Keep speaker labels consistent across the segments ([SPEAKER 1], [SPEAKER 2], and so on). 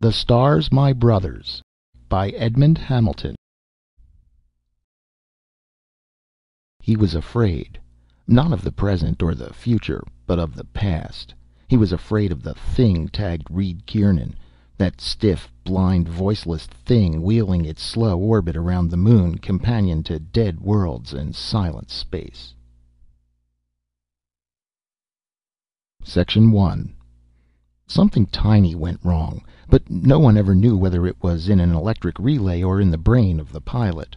[SPEAKER 1] The Stars, My Brothers by Edmond Hamilton. He was afraid, not of the present or the future, but of the past. He was afraid of the thing tagged Reed Kieran, that stiff, blind, voiceless thing wheeling its slow orbit around the moon, companion to dead worlds and silent space. Section 1. Something tiny went wrong, but no one ever knew whether it was in an electric relay or in the brain of the pilot.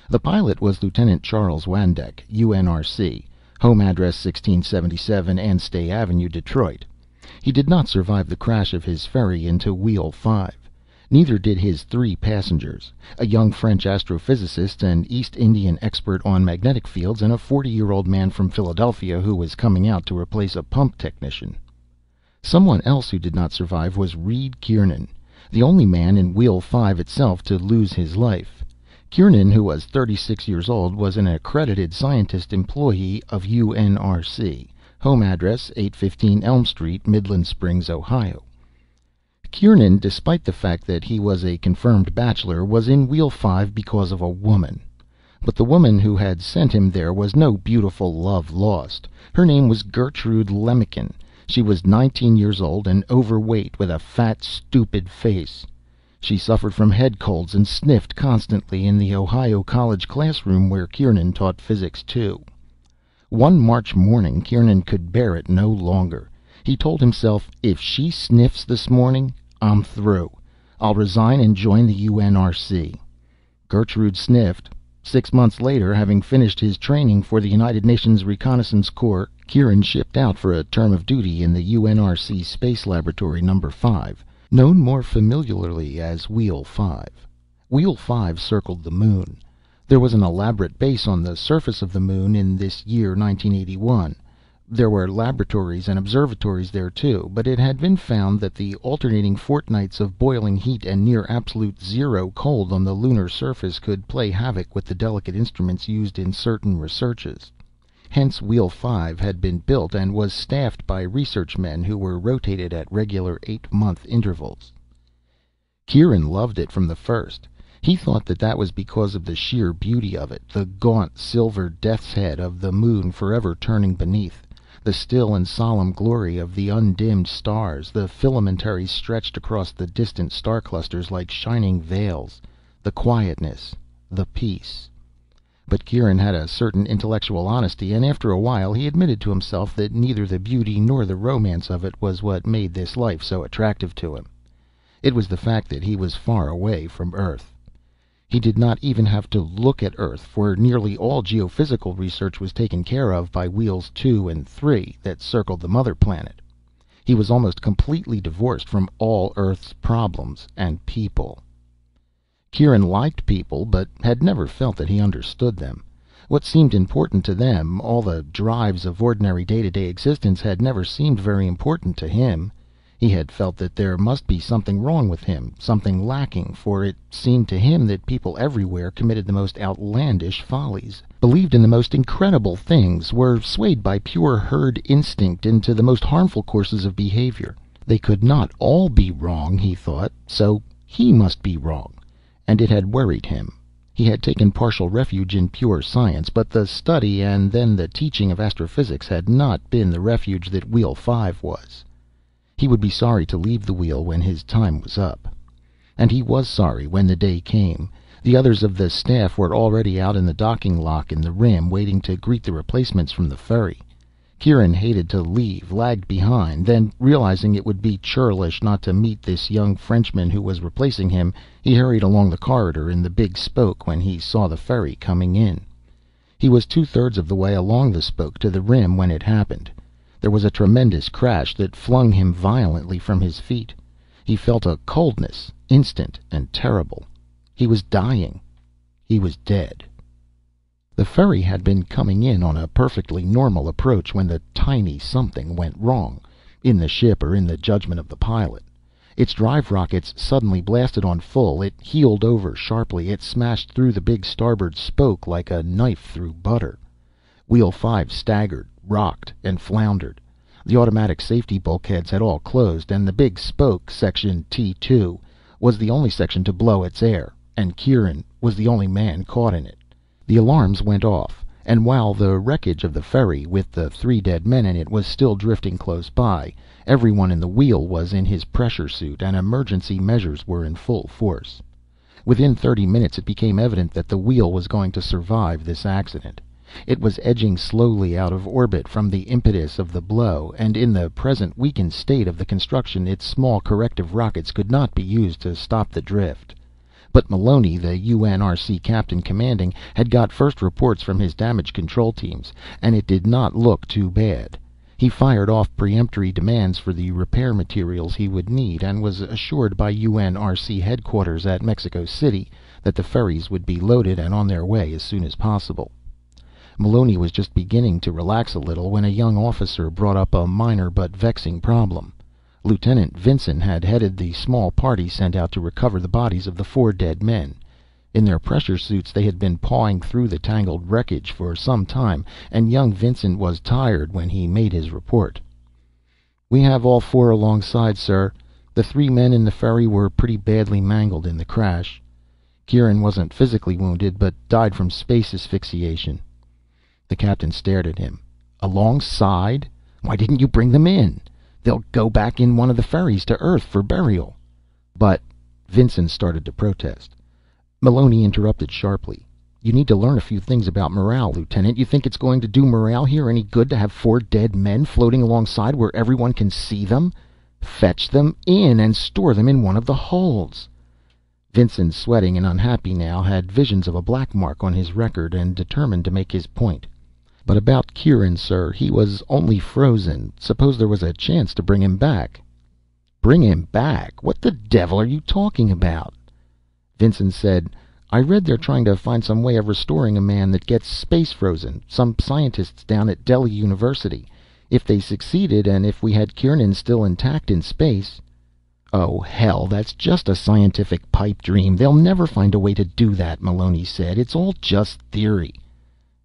[SPEAKER 1] The pilot was Lieutenant Charles Wandek, UNRC, home address 1677 Anstey Avenue, Detroit. He did not survive the crash of his ferry into Wheel 5. Neither did his 3 passengers, a young French astrophysicist, an East Indian expert on magnetic fields, and a 40-year-old man from Philadelphia who was coming out to replace a pump technician. Someone else who did not survive was Reed Kieran, the only man in Wheel 5 itself to lose his life. Kieran, who was 36 years old, was an accredited scientist employee of UNRC, home address 815 Elm Street, Midland Springs, Ohio. Kieran, despite the fact that he was a confirmed bachelor, was in Wheel 5 because of a woman. But the woman who had sent him there was no beautiful love lost. Her name was Gertrude Lemmiken. She was 19 years old and overweight, with a fat, stupid face. She suffered from head colds and sniffed constantly in the Ohio College classroom where Kieran taught physics too. One March morning, Kieran could bear it no longer. He told himself, if she sniffs this morning, I'm through. I'll resign and join the UNRC. Gertrude sniffed. 6 months later, having finished his training for the United Nations Reconnaissance Corps, Kieran shipped out for a term of duty in the UNRC Space Laboratory No. 5, known more familiarly as Wheel 5. Wheel 5 circled the moon. There was an elaborate base on the surface of the moon in this year 1981. There were laboratories and observatories there too, but it had been found that the alternating fortnights of boiling heat and near absolute zero cold on the lunar surface could play havoc with the delicate instruments used in certain researches. Hence Wheel 5 had been built and was staffed by research men who were rotated at regular 8-month intervals. Kieran loved it from the first. He thought that was because of the sheer beauty of it, the gaunt silver death's head of the moon forever turning beneath, the still and solemn glory of the undimmed stars, the filamentaries stretched across the distant star clusters like shining veils, the quietness, the peace. But Kieran had a certain intellectual honesty, and after a while he admitted to himself that neither the beauty nor the romance of it was what made this life so attractive to him. It was the fact that he was far away from Earth. He did not even have to look at Earth, for nearly all geophysical research was taken care of by Wheels 2 and 3 that circled the mother planet. He was almost completely divorced from all Earth's problems and people. Kieran liked people, but had never felt that he understood them. What seemed important to them, all the drives of ordinary day-to-day existence, had never seemed very important to him. He had felt that there must be something wrong with him, something lacking, for it seemed to him that people everywhere committed the most outlandish follies, believed in the most incredible things, were swayed by pure herd instinct into the most harmful courses of behavior. They could not all be wrong, he thought, so he must be wrong, and it had worried him. He had taken partial refuge in pure science, but the study and then the teaching of astrophysics had not been the refuge that Wheel 5 was. He would be sorry to leave the wheel when his time was up. And he was sorry when the day came. The others of the staff were already out in the docking lock in the rim, waiting to greet the replacements from the ferry. Kieran hated to leave, lagged behind, then, realizing it would be churlish not to meet this young Frenchman who was replacing him, he hurried along the corridor in the big spoke when he saw the ferry coming in. He was 2/3 of the way along the spoke to the rim when it happened. There was a tremendous crash that flung him violently from his feet. He felt a coldness, instant and terrible. He was dying. He was dead. The ferry had been coming in on a perfectly normal approach when the tiny something went wrong, in the ship or in the judgment of the pilot. Its drive rockets suddenly blasted on full. It heeled over sharply. It smashed through the big starboard spoke like a knife through butter. Wheel 5 staggered, rocked, and floundered. The automatic safety bulkheads had all closed, and the big spoke, section T2, was the only section to blow its air, and Kieran was the only man caught in it. The alarms went off, and while the wreckage of the ferry, with the 3 dead men in it, was still drifting close by, everyone in the wheel was in his pressure suit, and emergency measures were in full force. Within 30 minutes it became evident that the wheel was going to survive this accident. It was edging slowly out of orbit from the impetus of the blow, and in the present weakened state of the construction its small corrective rockets could not be used to stop the drift. But Maloney, the UNRC captain commanding, had got first reports from his damage control teams, and it did not look too bad. He fired off peremptory demands for the repair materials he would need, and was assured by UNRC headquarters at Mexico City that the ferries would be loaded and on their way as soon as possible. Maloney was just beginning to relax a little when a young officer brought up a minor but vexing problem. Lieutenant Vinson had headed the small party sent out to recover the bodies of the 4 dead men. In their pressure suits they had been pawing through the tangled wreckage for some time, and young Vinson was tired when he made his report. "We have all 4 alongside, sir. The 3 men in the ferry were pretty badly mangled in the crash. Kieran wasn't physically wounded, but died from space asphyxiation." The captain stared at him. "Alongside? Why didn't you bring them in? They'll go back in one of the ferries to Earth for burial." "But—" Vinson started to protest. Maloney interrupted sharply. "You need to learn a few things about morale, Lieutenant. You think it's going to do morale here any good to have 4 dead men floating alongside where everyone can see them? Fetch them in and store them in one of the holds." Vinson, sweating and unhappy now, had visions of a black mark on his record, and determined to make his point. "But about Kieran, sir, he was only frozen. Suppose there was a chance to bring him back." "Bring him back? What the devil are you talking about?" Vinson said, "I read they're trying to find some way of restoring a man that gets space frozen. Some scientists down at Delhi University. If they succeeded, and if we had Kieran still intact in space—" "Oh, hell, that's just a scientific pipe dream. They'll never find a way to do that," Maloney said. "It's all just theory."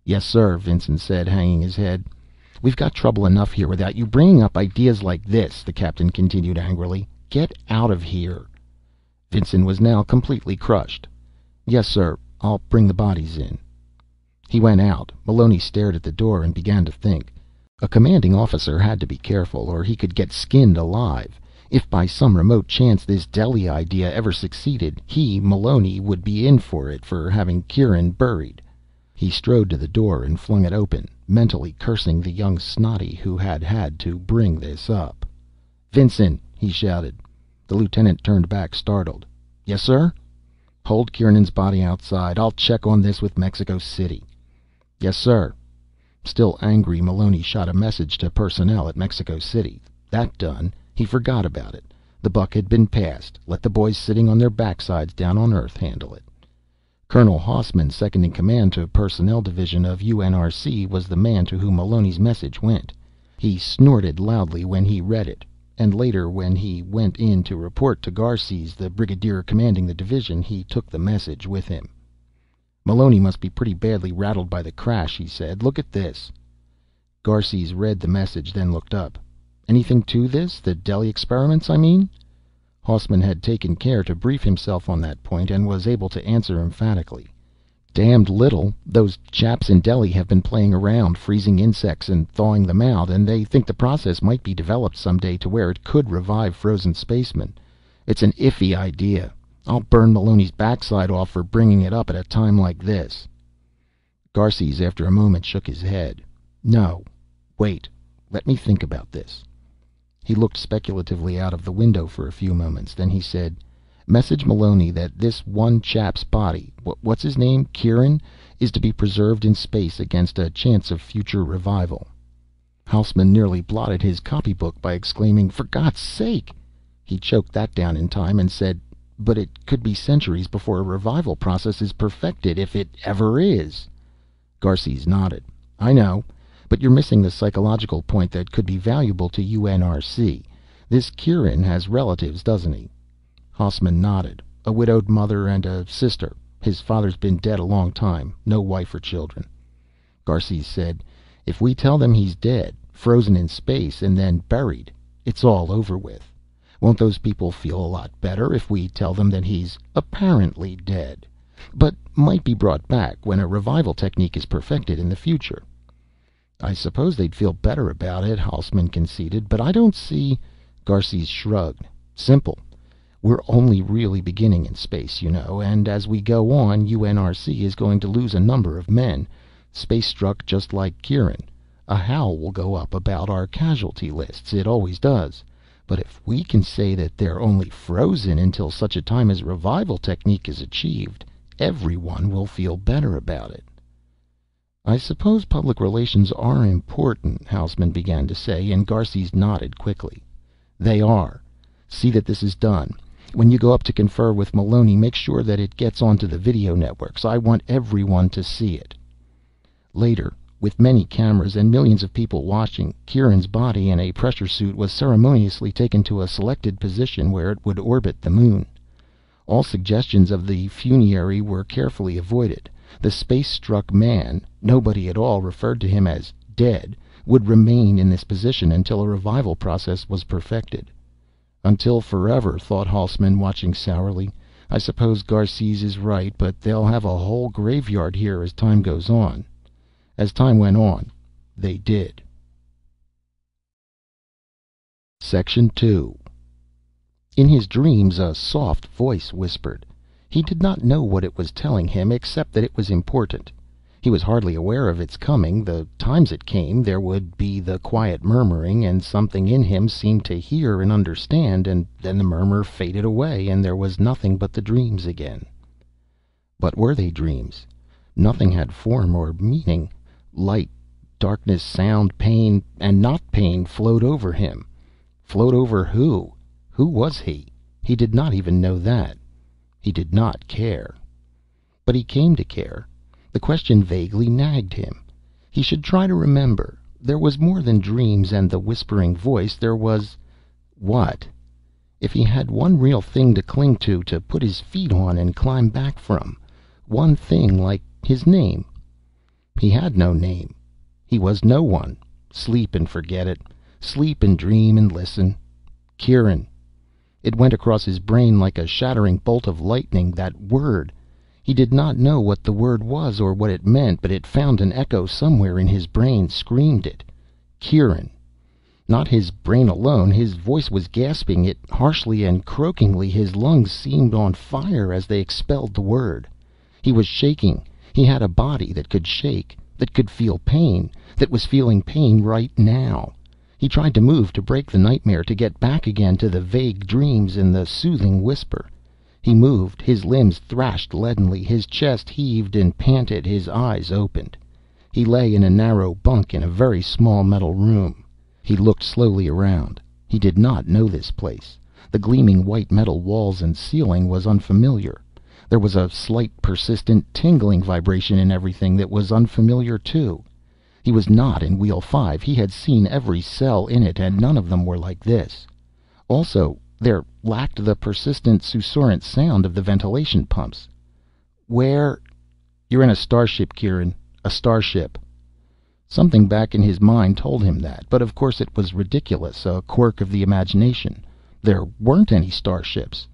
[SPEAKER 1] "Yes, sir," Vinson said, hanging his head. "We've got trouble enough here without you bringing up ideas like this," the captain continued angrily. "Get out of here." Vinson was now completely crushed. "Yes, sir. I'll bring the bodies in." He went out. Maloney stared at the door and began to think. A commanding officer had to be careful, or he could get skinned alive. If by some remote chance this Delhi idea ever succeeded, he, Maloney, would be in for it for having Kieran buried. He strode to the door and flung it open, mentally cursing the young snotty who had had to bring this up. "Vinson!" he shouted. The lieutenant turned back, startled. "Yes, sir?" "Hold Kieran's body outside. I'll check on this with Mexico City." "Yes, sir." Still angry, Maloney shot a message to personnel at Mexico City. That done, he forgot about it. The buck had been passed. Let the boys sitting on their backsides down on Earth handle it. Colonel Hausman, second in command to Personnel Division of UNRC, was the man to whom Maloney's message went. He snorted loudly when he read it, and later, when he went in to report to Garces, the brigadier commanding the division, he took the message with him. "Maloney must be pretty badly rattled by the crash," he said. "Look at this." Garces read the message, then looked up. "Anything to this? The Delhi experiments, I mean?" Hausman had taken care to brief himself on that point, and was able to answer emphatically. "Damned little. Those chaps in Delhi have been playing around, freezing insects and thawing them out, and they think the process might be developed someday to where it could revive frozen spacemen. It's an iffy idea. I'll burn Maloney's backside off for bringing it up at a time like this." Garces, after a moment, shook his head. "No. Wait. Let me think about this." He looked speculatively out of the window for a few moments. Then he said, "Message Maloney that this one chap's body, what's his name, Kieran, is to be preserved in space against a chance of future revival." Hausman nearly blotted his copybook by exclaiming, "For God's sake!" He choked that down in time and said, "But it could be centuries before a revival process is perfected, if it ever is." Garces nodded. "I know. But you're missing the psychological point that could be valuable to UNRC. This Kieran has relatives, doesn't he?" Hausman nodded. "A widowed mother and a sister. His father's been dead a long time. No wife or children." Garces said, "If we tell them he's dead, frozen in space, and then buried, it's all over with. Won't those people feel a lot better if we tell them that he's apparently dead, but might be brought back when a revival technique is perfected in the future?" "I suppose they'd feel better about it," Haussmann conceded, "but I don't see—" Garces shrugged. "Simple. We're only really beginning in space, you know, and as we go on, UNRC is going to lose a number of men, space-struck just like Kieran. A howl will go up about our casualty lists. It always does. But if we can say that they're only frozen until such a time as revival technique is achieved, everyone will feel better about it." "I suppose public relations are important," Haussmann began to say, and Garces nodded quickly. "They are. See that this is done. When you go up to confer with Maloney, make sure that it gets onto the video networks. I want everyone to see it." Later, with many cameras and millions of people watching, Kieran's body in a pressure suit was ceremoniously taken to a selected position where it would orbit the moon. All suggestions of the funerary were carefully avoided. The space-struck man, nobody at all referred to him as dead, would remain in this position until a revival process was perfected. "Until forever," thought Haussmann, watching sourly. "I suppose Garces is right, but they'll have a whole graveyard here as time goes on." As time went on, they did. Section 2. In his dreams, a soft voice whispered. He did not know what it was telling him, except that it was important. He was hardly aware of its coming. The times it came, there would be the quiet murmuring, and something in him seemed to hear and understand, and then the murmur faded away, and there was nothing but the dreams again. But were they dreams? Nothing had form or meaning. Light, darkness, sound, pain, and not pain flowed over him. Flowed over who? Who was he? He did not even know that. He did not care. But he came to care. The question vaguely nagged him. He should try to remember. There was more than dreams and the whispering voice. There was— what? If he had one real thing to cling to put his feet on and climb back from. One thing, like his name. He had no name. He was no one. Sleep and forget it. Sleep and dream and listen. Kieran. It went across his brain like a shattering bolt of lightning, that word. He did not know what the word was or what it meant, but it found an echo somewhere in his brain, screamed it. Kieran. Not his brain alone. His voice was gasping it harshly and croakingly. His lungs seemed on fire as they expelled the word. He was shaking. He had a body that could shake, that could feel pain, that was feeling pain right now. He tried to move, to break the nightmare, to get back again to the vague dreams and the soothing whisper. He moved, his limbs thrashed leadenly, his chest heaved and panted, his eyes opened. He lay in a narrow bunk in a very small metal room. He looked slowly around. He did not know this place. The gleaming white metal walls and ceiling was unfamiliar. There was a slight, persistent, tingling vibration in everything that was unfamiliar too. He was not in Wheel 5. He had seen every cell in it, and none of them were like this. Also, there lacked the persistent, susurrant sound of the ventilation pumps. "Where—" "You're in a starship, Kieran. A starship." Something back in his mind told him that, but of course it was ridiculous, a quirk of the imagination. There weren't any starships.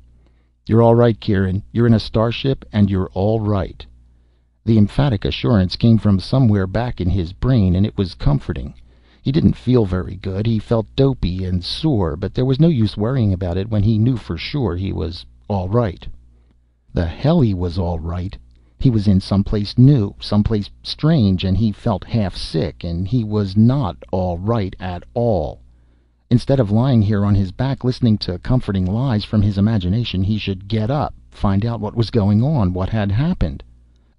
[SPEAKER 1] "You're all right, Kieran. You're in a starship, and you're all right." The emphatic assurance came from somewhere back in his brain, and it was comforting. He didn't feel very good. He felt dopey and sore, but there was no use worrying about it when he knew for sure he was all right. The hell he was all right. He was in someplace new, someplace strange, and he felt half sick, and he was not all right at all. Instead of lying here on his back listening to comforting lies from his imagination, he should get up, find out what was going on, what had happened.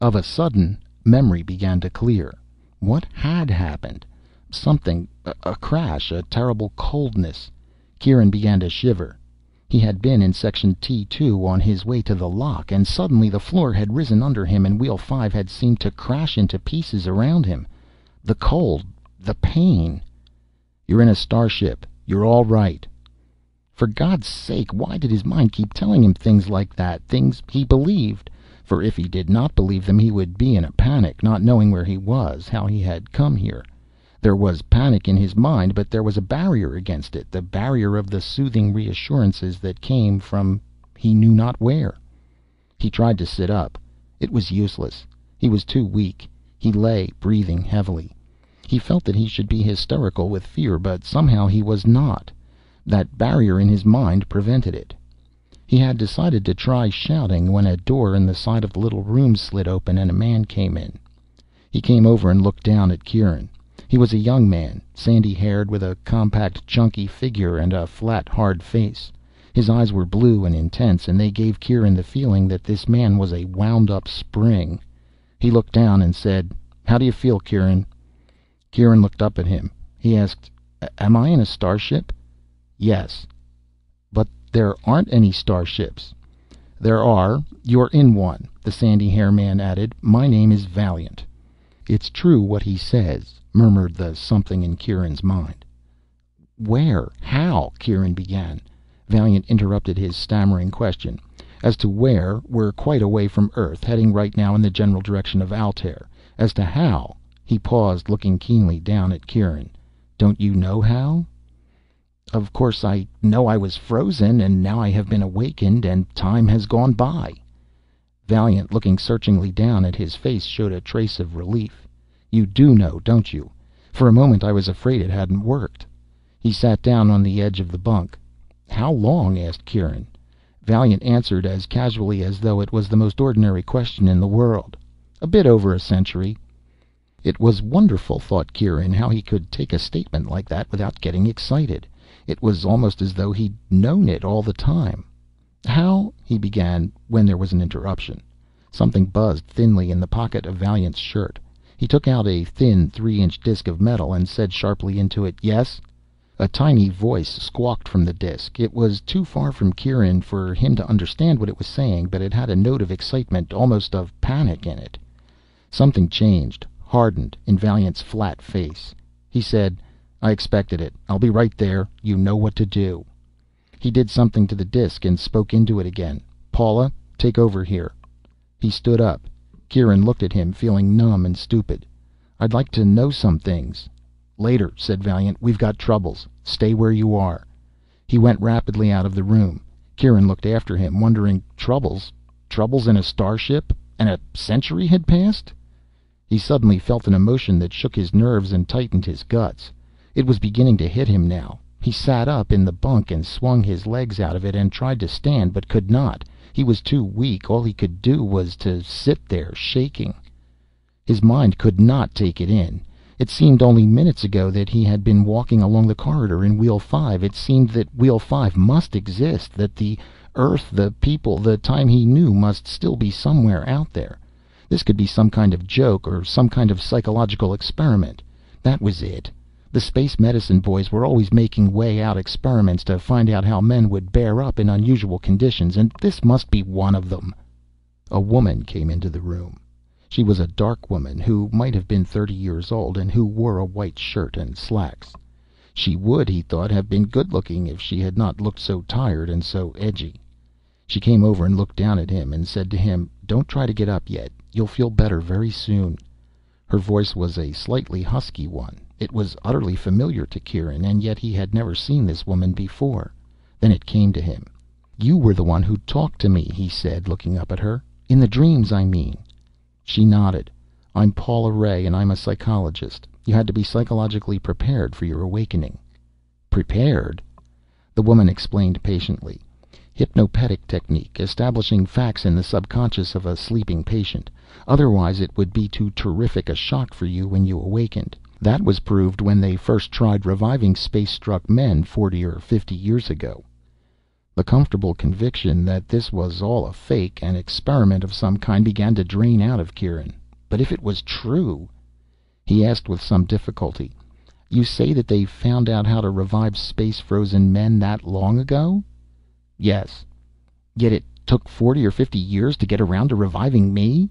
[SPEAKER 1] Of a sudden, memory began to clear. What had happened? Something, a crash, a terrible coldness. Kieran began to shiver. He had been in Section T2 on his way to the lock, and suddenly the floor had risen under him and Wheel 5 had seemed to crash into pieces around him. The cold, the pain. "You're in a starship. You're all right." For God's sake, why did his mind keep telling him things like that, things he believed? For if he did not believe them, he would be in a panic, not knowing where he was, how he had come here. There was panic in his mind, but there was a barrier against it, the barrier of the soothing reassurances that came from he knew not where. He tried to sit up. It was useless. He was too weak. He lay, breathing heavily. He felt that he should be hysterical with fear, but somehow he was not. That barrier in his mind prevented it. He had decided to try shouting when a door in the side of the little room slid open and a man came in. He came over and looked down at Kieran. He was a young man, sandy-haired, with a compact, chunky figure and a flat, hard face. His eyes were blue and intense, and they gave Kieran the feeling that this man was a wound-up spring. He looked down and said, "How do you feel, Kieran?" Kieran looked up at him. He asked, "Am I in a starship?" "Yes." "But there aren't any starships." "There are. You're in one," the sandy-haired man added. "My name is Valiant." "It's true what he says," murmured the something in Kieran's mind. "Where? How?" Kieran began. Valiant interrupted his stammering question. "As to where, we're quite away from Earth, heading right now in the general direction of Altair. As to how—" He paused, looking keenly down at Kieran. "Don't you know how?" "Of course I know. I was frozen, and now I have been awakened, and time has gone by." Valiant, looking searchingly down at his face, showed a trace of relief. "You do know, don't you? For a moment I was afraid it hadn't worked." He sat down on the edge of the bunk. "How long?" asked Kieran. Valiant answered as casually as though it was the most ordinary question in the world. "A bit over a century." It was wonderful, thought Kieran, how he could take a statement like that without getting excited. It was almost as though he'd known it all the time. "How—" he began, when there was an interruption. Something buzzed thinly in the pocket of Valiant's shirt. He took out a thin 3-inch disc of metal and said sharply into it, "Yes?" A tiny voice squawked from the disc. It was too far from Kieran for him to understand what it was saying, but it had a note of excitement, almost of panic, in it. Something changed, hardened, in Valiant's flat face. He said, "I expected it. I'll be right there. You know what to do." He did something to the disc and spoke into it again. "Paula, take over here." He stood up. Kieran looked at him, feeling numb and stupid. "I'd like to know some things." "Later," said Valiant. "We've got troubles. Stay where you are." He went rapidly out of the room. Kieran looked after him, wondering, troubles? Troubles in a starship? And a century had passed? He suddenly felt an emotion that shook his nerves and tightened his guts. It was beginning to hit him now. He sat up in the bunk and swung his legs out of it and tried to stand, but could not. He was too weak. All he could do was to sit there, shaking. His mind could not take it in. It seemed only minutes ago that he had been walking along the corridor in Wheel 5. It seemed that Wheel 5 must exist, that the Earth, the people, the time he knew must still be somewhere out there. This could be some kind of joke or some kind of psychological experiment. That was it. The space medicine boys were always making way out experiments to find out how men would bear up in unusual conditions, and this must be one of them. A woman came into the room. She was a dark woman who might have been 30 years old, and who wore a white shirt and slacks. She would, he thought, have been good-looking if she had not looked so tired and so edgy. She came over and looked down at him and said to him, "Don't try to get up yet. You'll feel better very soon." Her voice was a slightly husky one. It was utterly familiar to Kieran, and yet he had never seen this woman before. Then it came to him. "You were the one who talked to me," he said, looking up at her. "In the dreams, I mean." She nodded. "I'm Paula Ray, and I'm a psychologist. You had to be psychologically prepared for your awakening." "Prepared?" The woman explained patiently. "Hypnopedic technique, establishing facts in the subconscious of a sleeping patient. Otherwise it would be too terrific a shock for you when you awakened. That was proved when they first tried reviving space-struck men 40 or 50 years ago." The comfortable conviction that this was all a fake, an experiment of some kind, began to drain out of Kieran. But if it was true— He asked with some difficulty, "You say that they found out how to revive space-frozen men that long ago?" "Yes." "Yet it took 40 or 50 years to get around to reviving me?"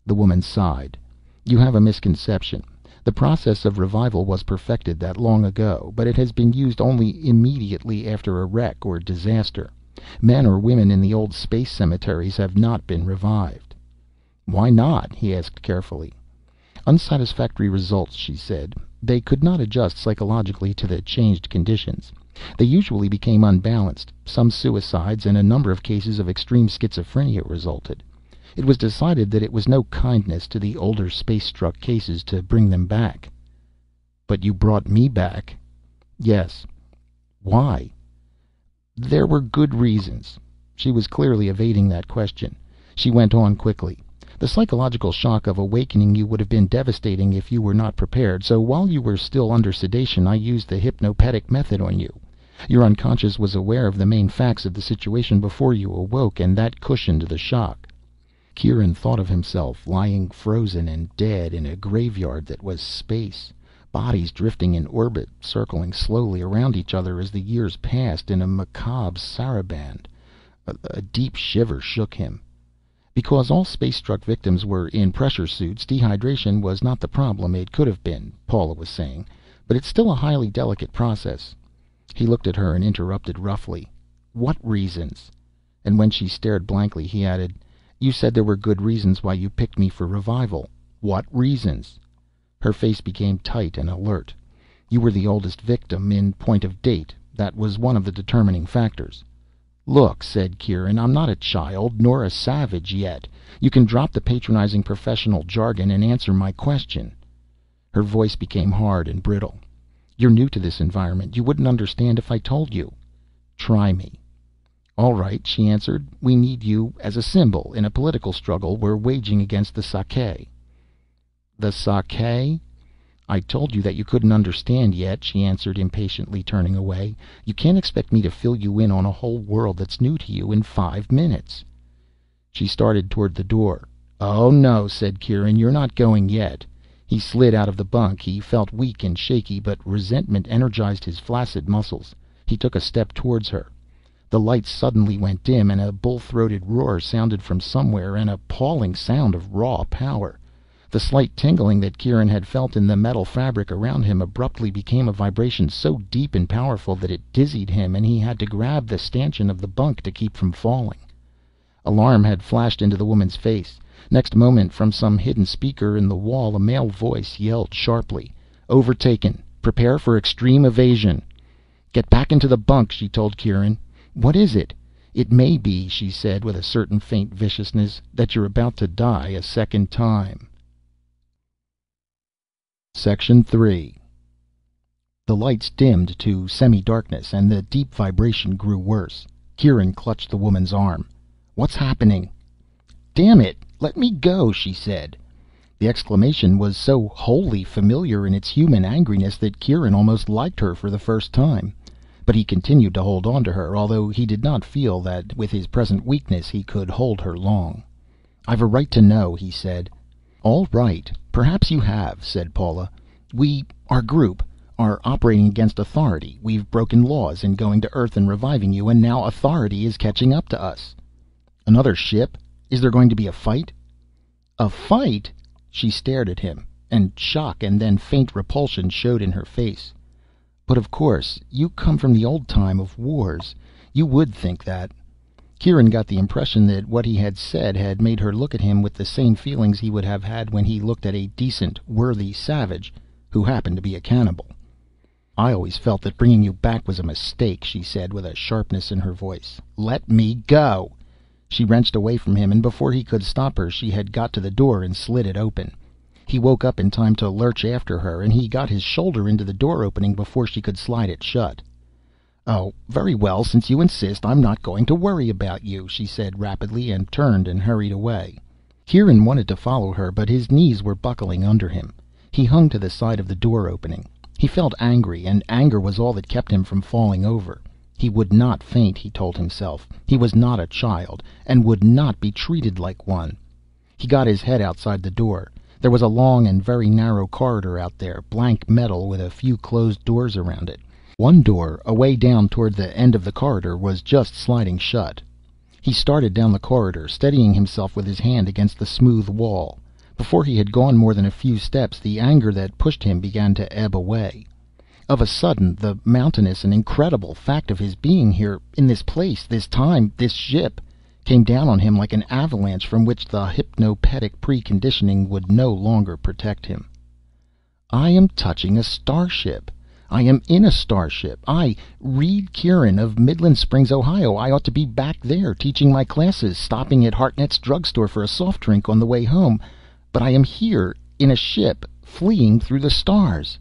[SPEAKER 1] The woman sighed. "You have a misconception. The process of revival was perfected that long ago, but it has been used only immediately after a wreck or disaster. Men or women in the old space cemeteries have not been revived." "Why not?" he asked carefully. "Unsatisfactory results," she said. They could not adjust psychologically to the changed conditions. They usually became unbalanced. Some suicides and a number of cases of extreme schizophrenia resulted. It was decided that it was no kindness to the older space-struck cases to bring them back. "But you brought me back." "Yes." "Why?" "There were good reasons." She was clearly evading that question. She went on quickly. "The psychological shock of awakening you would have been devastating if you were not prepared, so while you were still under sedation I used the hypnopedic method on you. Your unconscious was aware of the main facts of the situation before you awoke, and that cushioned the shock." Kieran thought of himself lying frozen and dead in a graveyard that was space, bodies drifting in orbit, circling slowly around each other as the years passed in a macabre saraband. A deep shiver shook him. Because all space-struck victims were in pressure suits, dehydration was not the problem it could have been, Paula was saying, but it's still a highly delicate process. He looked at her and interrupted roughly. "What reasons?" And when she stared blankly, he added, "You said there were good reasons why you picked me for revival. What reasons?" Her face became tight and alert. "You were the oldest victim in point of date. That was one of the determining factors." "Look," said Kieran, "I'm not a child, nor a savage yet. You can drop the patronizing professional jargon and answer my question." Her voice became hard and brittle. "You're new to this environment. You wouldn't understand if I told you." "Try me." "All right," she answered. "We need you as a symbol in a political struggle we're waging against the Sakae." "The Sakae?" "I told you that you couldn't understand yet," she answered impatiently, turning away. "You can't expect me to fill you in on a whole world that's new to you in 5 minutes." She started toward the door. "Oh no," said Kieran, "you're not going yet." He slid out of the bunk. He felt weak and shaky, but resentment energized his flaccid muscles. He took a step towards her. The lights suddenly went dim, and a bull-throated roar sounded from somewhere, an appalling sound of raw power. The slight tingling that Kieran had felt in the metal fabric around him abruptly became a vibration so deep and powerful that it dizzied him, and he had to grab the stanchion of the bunk to keep from falling. Alarm had flashed into the woman's face. Next moment, from some hidden speaker in the wall, a male voice yelled sharply, "Overtaken! Prepare for extreme evasion!" "Get back into the bunk," she told Kieran. "What is it?" "It may be," she said with a certain faint viciousness, "that you're about to die a second time." Section 3. The lights dimmed to semi-darkness, and the deep vibration grew worse. Kieran clutched the woman's arm. "What's happening?" "Damn it, let me go," she said. The exclamation was so wholly familiar in its human angriness that Kieran almost liked her for the first time. But he continued to hold on to her, although he did not feel that with his present weakness he could hold her long. "I've a right to know," he said. "All right, perhaps you have," said Paula. Our group, are operating against authority. We've broken laws in going to Earth and reviving you, and now authority is catching up to us." "Another ship? Is there going to be a fight?" "A fight?" She stared at him, and shock and then faint repulsion showed in her face. "But of course, you come from the old time of wars. You would think that." Kieran got the impression that what he had said had made her look at him with the same feelings he would have had when he looked at a decent, worthy savage who happened to be a cannibal. "I always felt that bringing you back was a mistake," she said with a sharpness in her voice. "Let me go!" She wrenched away from him, and before he could stop her she had got to the door and slid it open. He woke up in time to lurch after her, and he got his shoulder into the door opening before she could slide it shut. "Oh, very well, since you insist, I'm not going to worry about you," she said rapidly, and turned and hurried away. Kieran wanted to follow her, but his knees were buckling under him. He hung to the side of the door opening. He felt angry, and anger was all that kept him from falling over. He would not faint, he told himself. He was not a child, and would not be treated like one. He got his head outside the door. There was a long and very narrow corridor out there, blank metal with a few closed doors around it. One door, away down toward the end of the corridor, was just sliding shut. He started down the corridor, steadying himself with his hand against the smooth wall. Before he had gone more than a few steps, the anger that pushed him began to ebb away. Of a sudden, the mountainous and incredible fact of his being here, in this place, this time, this ship, came down on him like an avalanche from which the hypnopedic preconditioning would no longer protect him. I am touching a starship. I am in a starship. I, Reed Kieran of Midland Springs, Ohio. I ought to be back there teaching my classes, stopping at Hartnett's drugstore for a soft drink on the way home. But I am here, in a ship, fleeing through the stars.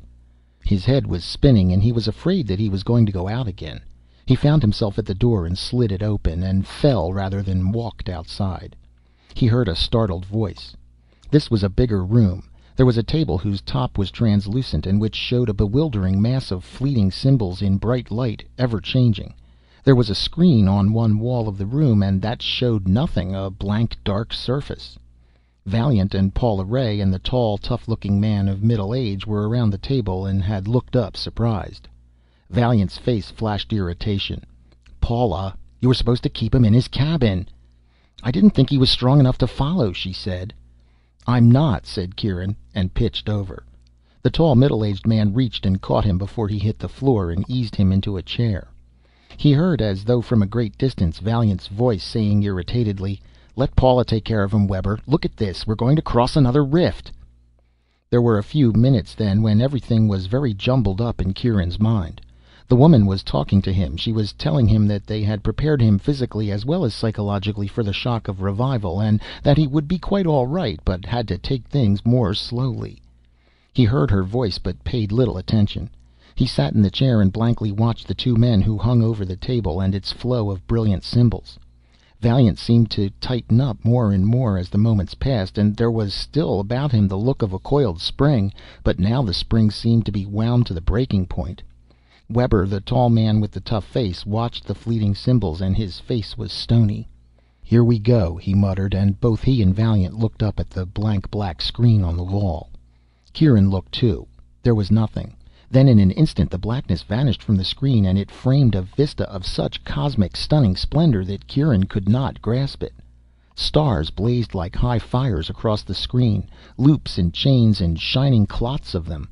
[SPEAKER 1] His head was spinning, and he was afraid that he was going to go out again. He found himself at the door and slid it open, and fell rather than walked outside. He heard a startled voice. This was a bigger room. There was a table whose top was translucent, and which showed a bewildering mass of fleeting symbols in bright light, ever changing. There was a screen on one wall of the room, and that showed nothing, a blank dark surface. Valiant and Paula Ray and the tall, tough-looking man of middle age were around the table and had looked up, surprised. Valiant's face flashed irritation. "Paula, you were supposed to keep him in his cabin." "I didn't think he was strong enough to follow," she said. "I'm not," said Kieran, and pitched over. The tall, middle-aged man reached and caught him before he hit the floor and eased him into a chair. He heard, as though from a great distance, Valiant's voice saying irritatedly, "Let Paula take care of him, Webber. Look at this. We're going to cross another rift." There were a few minutes then when everything was very jumbled up in Kieran's mind. The woman was talking to him. She was telling him that they had prepared him physically as well as psychologically for the shock of revival, and that he would be quite all right, but had to take things more slowly. He heard her voice, but paid little attention. He sat in the chair and blankly watched the two men who hung over the table and its flow of brilliant symbols. Valiant seemed to tighten up more and more as the moments passed, and there was still about him the look of a coiled spring, but now the spring seemed to be wound to the breaking point. Webber, the tall man with the tough face, watched the fleeting symbols, and his face was stony. "Here we go," he muttered, and both he and Valiant looked up at the blank black screen on the wall. Kieran looked too. There was nothing. Then in an instant the blackness vanished from the screen, and it framed a vista of such cosmic, stunning splendor that Kieran could not grasp it. Stars blazed like high fires across the screen, loops and chains and shining clots of them.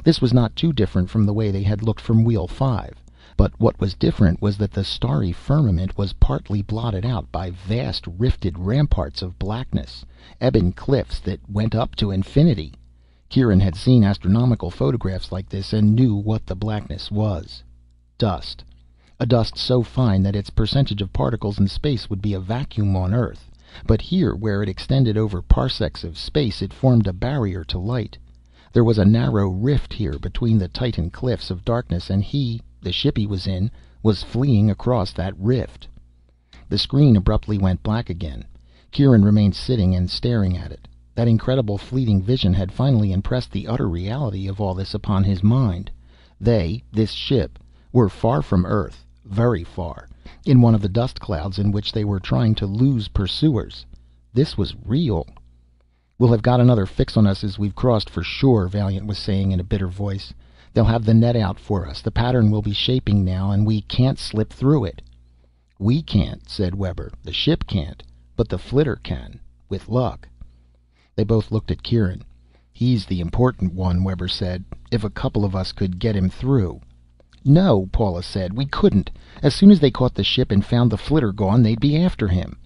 [SPEAKER 1] This was not too different from the way they had looked from Wheel 5. But what was different was that the starry firmament was partly blotted out by vast rifted ramparts of blackness, ebon cliffs that went up to infinity. Kieran had seen astronomical photographs like this and knew what the blackness was. Dust. A dust so fine that its percentage of particles in space would be a vacuum on Earth. But here, where it extended over parsecs of space, it formed a barrier to light. There was a narrow rift here between the Titan cliffs of darkness, and he, the ship he was in, was fleeing across that rift. The screen abruptly went black again. Kieran remained sitting and staring at it. That incredible fleeting vision had finally impressed the utter reality of all this upon his mind. They, this ship, were far from Earth, very far, in one of the dust clouds in which they were trying to lose pursuers. This was real. "We'll have got another fix on us as we've crossed for sure," Valiant was saying in a bitter voice. "They'll have the net out for us. The pattern will be shaping now, and we can't slip through it." "We can't," said Webber. "The ship can't. But the flitter can, with luck." They both looked at Kieran. "He's the important one," Webber said. "If a couple of us could get him through." "No," Paula said. "We couldn't. As soon as they caught the ship and found the flitter gone, they'd be after him."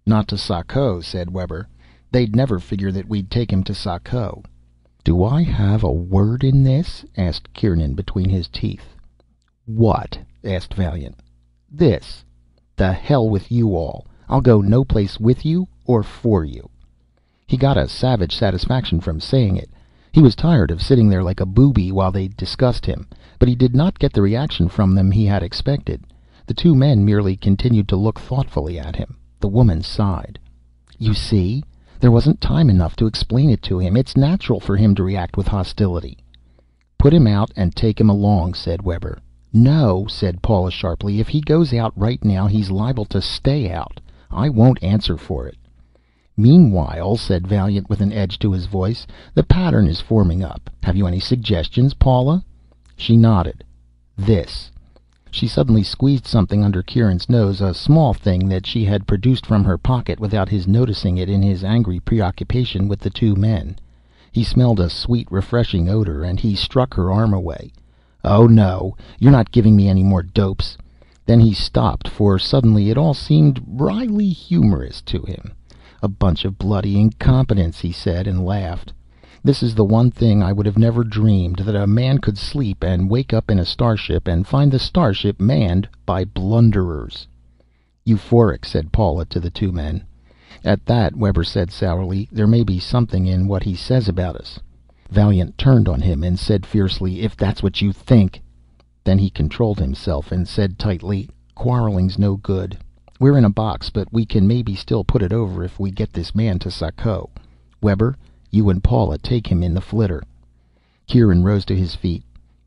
[SPEAKER 1] "Not to Sako," said Webber. "They'd never figure that we'd take him to Sako." "Do I have a word in this?" asked Kieran between his teeth. "What?" asked Valiant. "This. The hell with you all. I'll go no place with you or for you." He got a savage satisfaction from saying it. He was tired of sitting there like a booby while they discussed him, but he did not get the reaction from them he had expected. The two men merely continued to look thoughtfully at him. The woman sighed. "You see? There wasn't time enough to explain it to him. It's natural for him to react with hostility." "Put him out and take him along," said Webber. "No," said Paula sharply. "If he goes out right now, he's liable to stay out. I won't answer for it." "Meanwhile," said Valiant with an edge to his voice, "the pattern is forming up. Have you any suggestions, Paula?" She nodded. "This." She suddenly squeezed something under Kieran's nose, a small thing that she had produced from her pocket without his noticing it in his angry preoccupation with the two men. He smelled a sweet, refreshing odor, and he struck her arm away. "Oh, no, you're not giving me any more dopes." Then he stopped, for suddenly it all seemed wryly humorous to him. "A bunch of bloody incompetents," he said, and laughed. This is the one thing I would have never dreamed, that a man could sleep and wake up in a starship and find the starship manned by blunderers." "Euphoric," said Paula to the two men. At that, Webber said sourly, "There may be something in what he says about us." Valiant turned on him and said fiercely, "If that's what you think." Then he controlled himself and said tightly, "Quarreling's no good. We're in a box, but we can maybe still put it over if we get this man to Sako. Webber, you and Paula take him in the flitter." Kieran rose to his feet.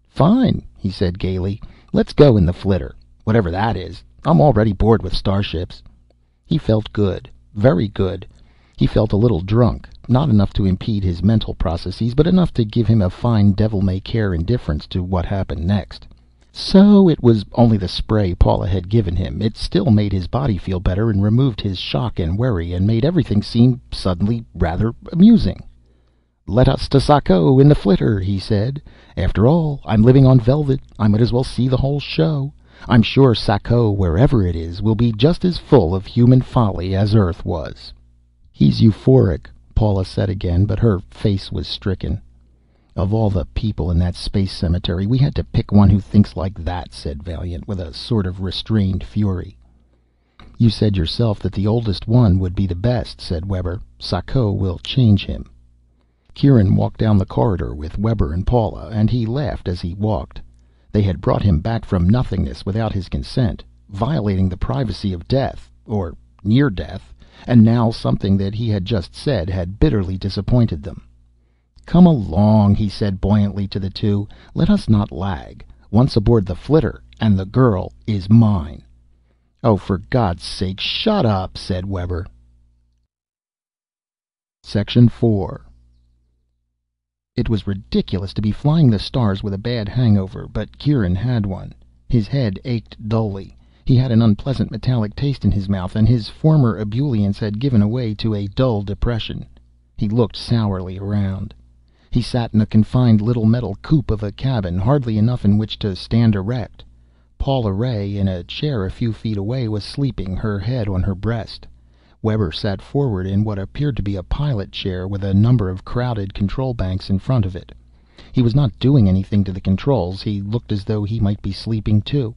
[SPEAKER 1] "Fine," he said gaily. "Let's go in the flitter. Whatever that is. I'm already bored with starships." He felt good. Very good. He felt a little drunk. Not enough to impede his mental processes, but enough to give him a fine devil-may-care indifference to what happened next. So it was only the spray Paula had given him. It still made his body feel better and removed his shock and worry and made everything seem suddenly rather amusing. "Let us to Sako in the flitter," he said. "After all, I'm living on velvet. I might as well see the whole show. I'm sure Sako, wherever it is, will be just as full of human folly as Earth was." "He's euphoric," Paula said again, but her face was stricken. "Of all the people in that space cemetery, we had to pick one who thinks like that," said Valiant, with a sort of restrained fury. "You said yourself that the oldest one would be the best," said Webber. "Sako will change him." Kieran walked down the corridor with Webber and Paula, and he laughed as he walked. They had brought him back from nothingness without his consent, violating the privacy of death, or near death, and now something that he had just said had bitterly disappointed them. "Come along," he said buoyantly to the two. "Let us not lag. Once aboard the flitter, and the girl is mine." "Oh, for God's sake, shut up," said Webber. Section 4. It was ridiculous to be flying the stars with a bad hangover, but Kieran had one. His head ached dully. He had an unpleasant metallic taste in his mouth, and his former ebullience had given way to a dull depression. He looked sourly around. He sat in a confined little metal coop of a cabin, hardly enough in which to stand erect. Paula Ray, in a chair a few feet away, was sleeping, her head on her breast. Webber sat forward in what appeared to be a pilot chair, with a number of crowded control banks in front of it. He was not doing anything to the controls. He looked as though he might be sleeping too.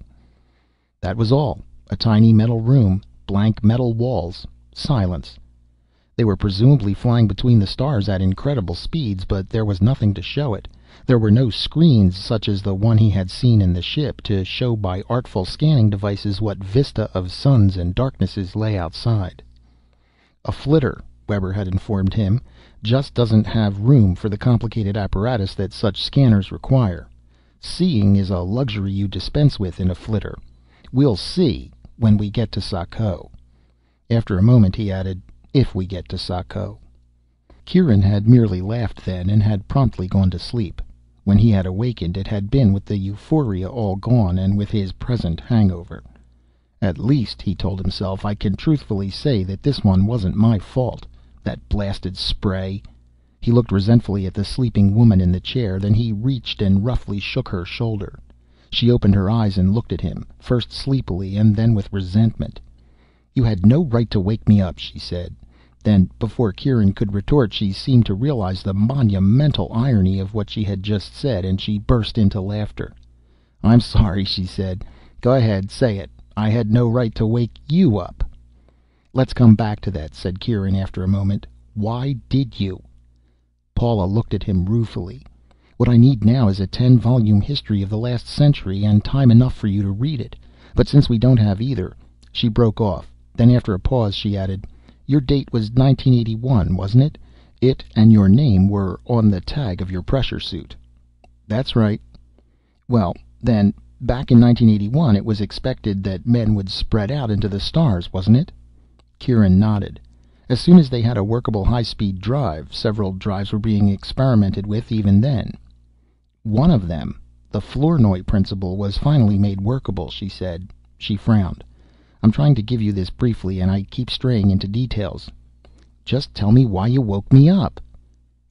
[SPEAKER 1] That was all. A tiny metal room, blank metal walls, silence. They were presumably flying between the stars at incredible speeds, but there was nothing to show it. There were no screens such as the one he had seen in the ship, to show by artful scanning devices what vista of suns and darknesses lay outside. "A flitter," Webber had informed him, "just doesn't have room for the complicated apparatus that such scanners require. Seeing is a luxury you dispense with in a flitter. We'll see when we get to Sako." After a moment he added, "If we get to Sako." Kieran had merely laughed then, and had promptly gone to sleep. When he had awakened, it had been with the euphoria all gone, and with his present hangover. "At least," he told himself, "I can truthfully say that this one wasn't my fault. That blasted spray." He looked resentfully at the sleeping woman in the chair, then he reached and roughly shook her shoulder. She opened her eyes and looked at him, first sleepily and then with resentment. "You had no right to wake me up," she said. Then, before Kieran could retort, she seemed to realize the monumental irony of what she had just said, and she burst into laughter. "I'm sorry," she said. "Go ahead, say it. I had no right to wake you up." "Let's come back to that," said Kieran after a moment. "Why did you?" Paula looked at him ruefully. "What I need now is a 10-volume history of the last century, and time enough for you to read it. But since we don't have either—" She broke off. Then, after a pause, she added, "Your date was 1981, wasn't it? It and your name were on the tag of your pressure suit." "That's right." "Well, then, back in 1981, it was expected that men would spread out into the stars, wasn't it?" Kieran nodded. "As soon as they had a workable high-speed drive. Several drives were being experimented with even then." "One of them, the Flournoy principle, was finally made workable," she said. She frowned. "I'm trying to give you this briefly, and I keep straying into details." "Just tell me why you woke me up."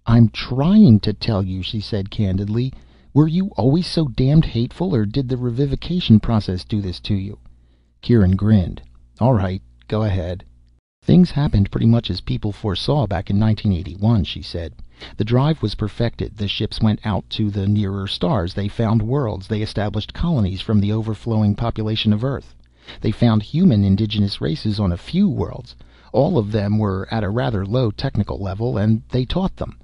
[SPEAKER 1] "I'm trying to tell you," she said candidly. "Were you always so damned hateful, or did the revivification process do this to you?" Kieran grinned. "All right, go ahead." Things happened pretty much as people foresaw back in 1981, she said. The drive was perfected. The ships went out to the nearer stars. They found worlds. They established colonies from the overflowing population of Earth. They found human indigenous races on a few worlds. All of them were at a rather low technical level, and they taught them.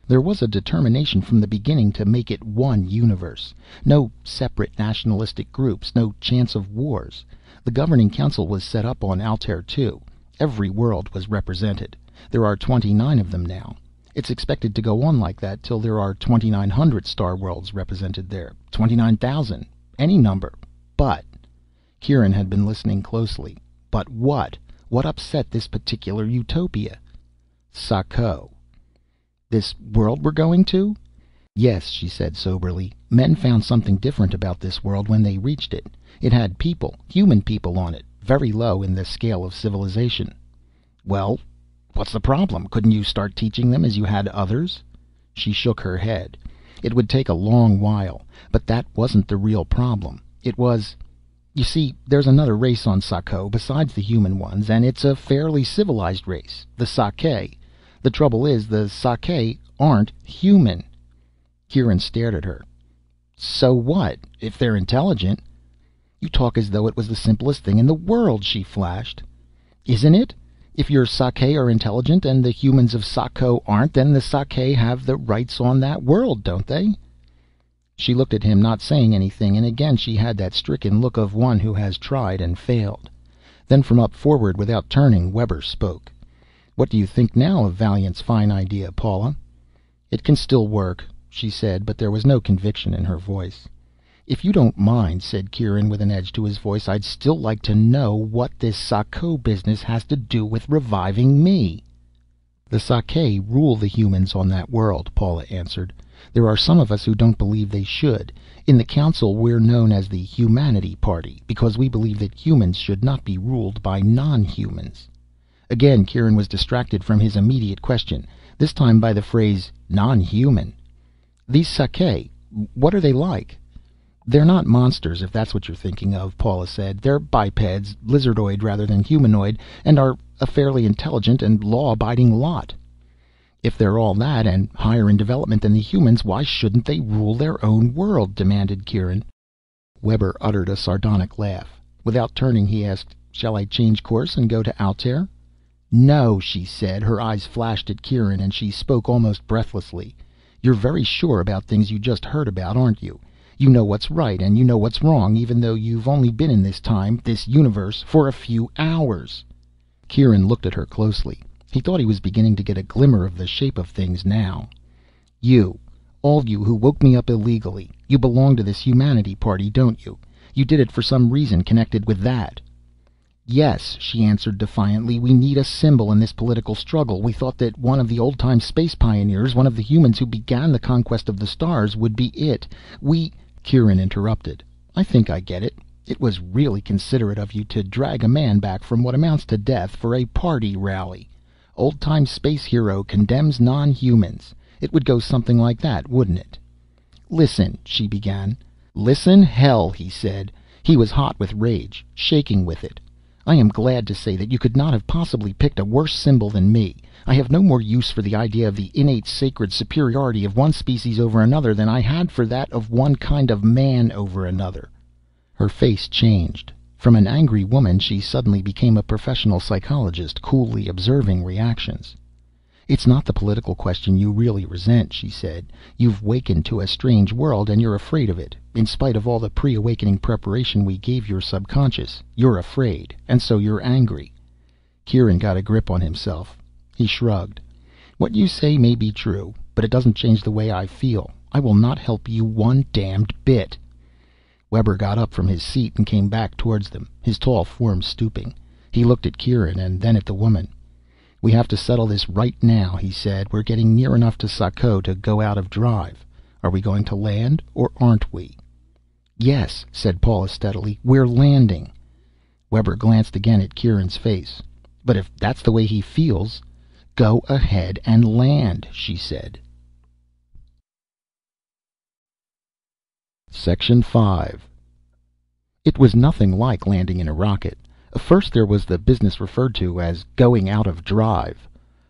[SPEAKER 1] There was a determination from the beginning to make it one universe. No separate nationalistic groups, no chance of wars. The governing council was set up on Altair 2. Every world was represented. There are 29 of them now. It's expected to go on like that till there are 2,900 star worlds represented there. 29,000. Any number. But Kieran had been listening closely. But what? What upset this particular utopia? Sako. This world we're going to? Yes, she said soberly. Men found something different about this world when they reached it. It had people, human people on it, very low in the scale of civilization. Well, what's the problem? Couldn't you start teaching them as you had others? She shook her head. It would take a long while, but that wasn't the real problem. It was... You see, there's another race on Sako besides the human ones, and it's a fairly civilized race, the Sake. The trouble is, the Sake aren't human. Kieran stared at her. So what, if they're intelligent? You talk as though it was the simplest thing in the world, she flashed. Isn't it? If your Sake are intelligent and the humans of Sako aren't, then the Sake have the rights on that world, don't they? She looked at him, not saying anything, and again she had that stricken look of one who has tried and failed. Then from up forward, without turning, Webber spoke. What do you think now of Valiant's fine idea, Paula? It can still work, she said, but there was no conviction in her voice. If you don't mind, said Kieran with an edge to his voice, I'd still like to know what this Sako business has to do with reviving me. The Sake rule the humans on that world, Paula answered. There are some of us who don't believe they should. In the council we're known as the Humanity Party, because we believe that humans should not be ruled by non-humans. Again Kieran was distracted from his immediate question, this time by the phrase non-human. These Sake, what are they like? They're not monsters, if that's what you're thinking of, Paula said. They're bipeds, lizardoid rather than humanoid, and are a fairly intelligent and law-abiding lot. If they're all that, and higher in development than the humans, why shouldn't they rule their own world? Demanded Kieran. Webber uttered a sardonic laugh. Without turning, he asked, Shall I change course and go to Altair? No, she said. Her eyes flashed at Kieran, and she spoke almost breathlessly. You're very sure about things you just heard about, aren't you? You know what's right, and you know what's wrong, even though you've only been in this time, this universe, for a few hours. Kieran looked at her closely. He thought he was beginning to get a glimmer of the shape of things now. You, all you who woke me up illegally, you belong to this Humanity Party, don't you? You did it for some reason connected with that. Yes, she answered defiantly, we need a symbol in this political struggle. We thought that one of the old-time space pioneers, one of the humans who began the conquest of the stars, would be it. Kieran interrupted. I think I get it. It was really considerate of you to drag a man back from what amounts to death for a party rally. Old-time space hero condemns non-humans. It would go something like that, wouldn't it? Listen, she began. Listen, hell, he said. He was hot with rage, shaking with it. I am glad to say that you could not have possibly picked a worse symbol than me. I have no more use for the idea of the innate sacred superiority of one species over another than I had for that of one kind of man over another. Her face changed. From an angry woman, she suddenly became a professional psychologist, coolly observing reactions. It's not the political question you really resent, she said. You've wakened to a strange world, and you're afraid of it. In spite of all the pre-awakening preparation we gave your subconscious, you're afraid, and so you're angry. Kieran got a grip on himself. He shrugged. What you say may be true, but it doesn't change the way I feel. I will not help you one damned bit. Webber got up from his seat and came back towards them, his tall form stooping. He looked at Kieran and then at the woman. We have to settle this right now, he said. We're getting near enough to Sako to go out of drive. Are we going to land, or aren't we? Yes, said Paula steadily. We're landing. Webber glanced again at Kieran's face. But if that's the way he feels... Go ahead and land, she said. Section 5. It was nothing like landing in a rocket. First there was the business referred to as going out of drive.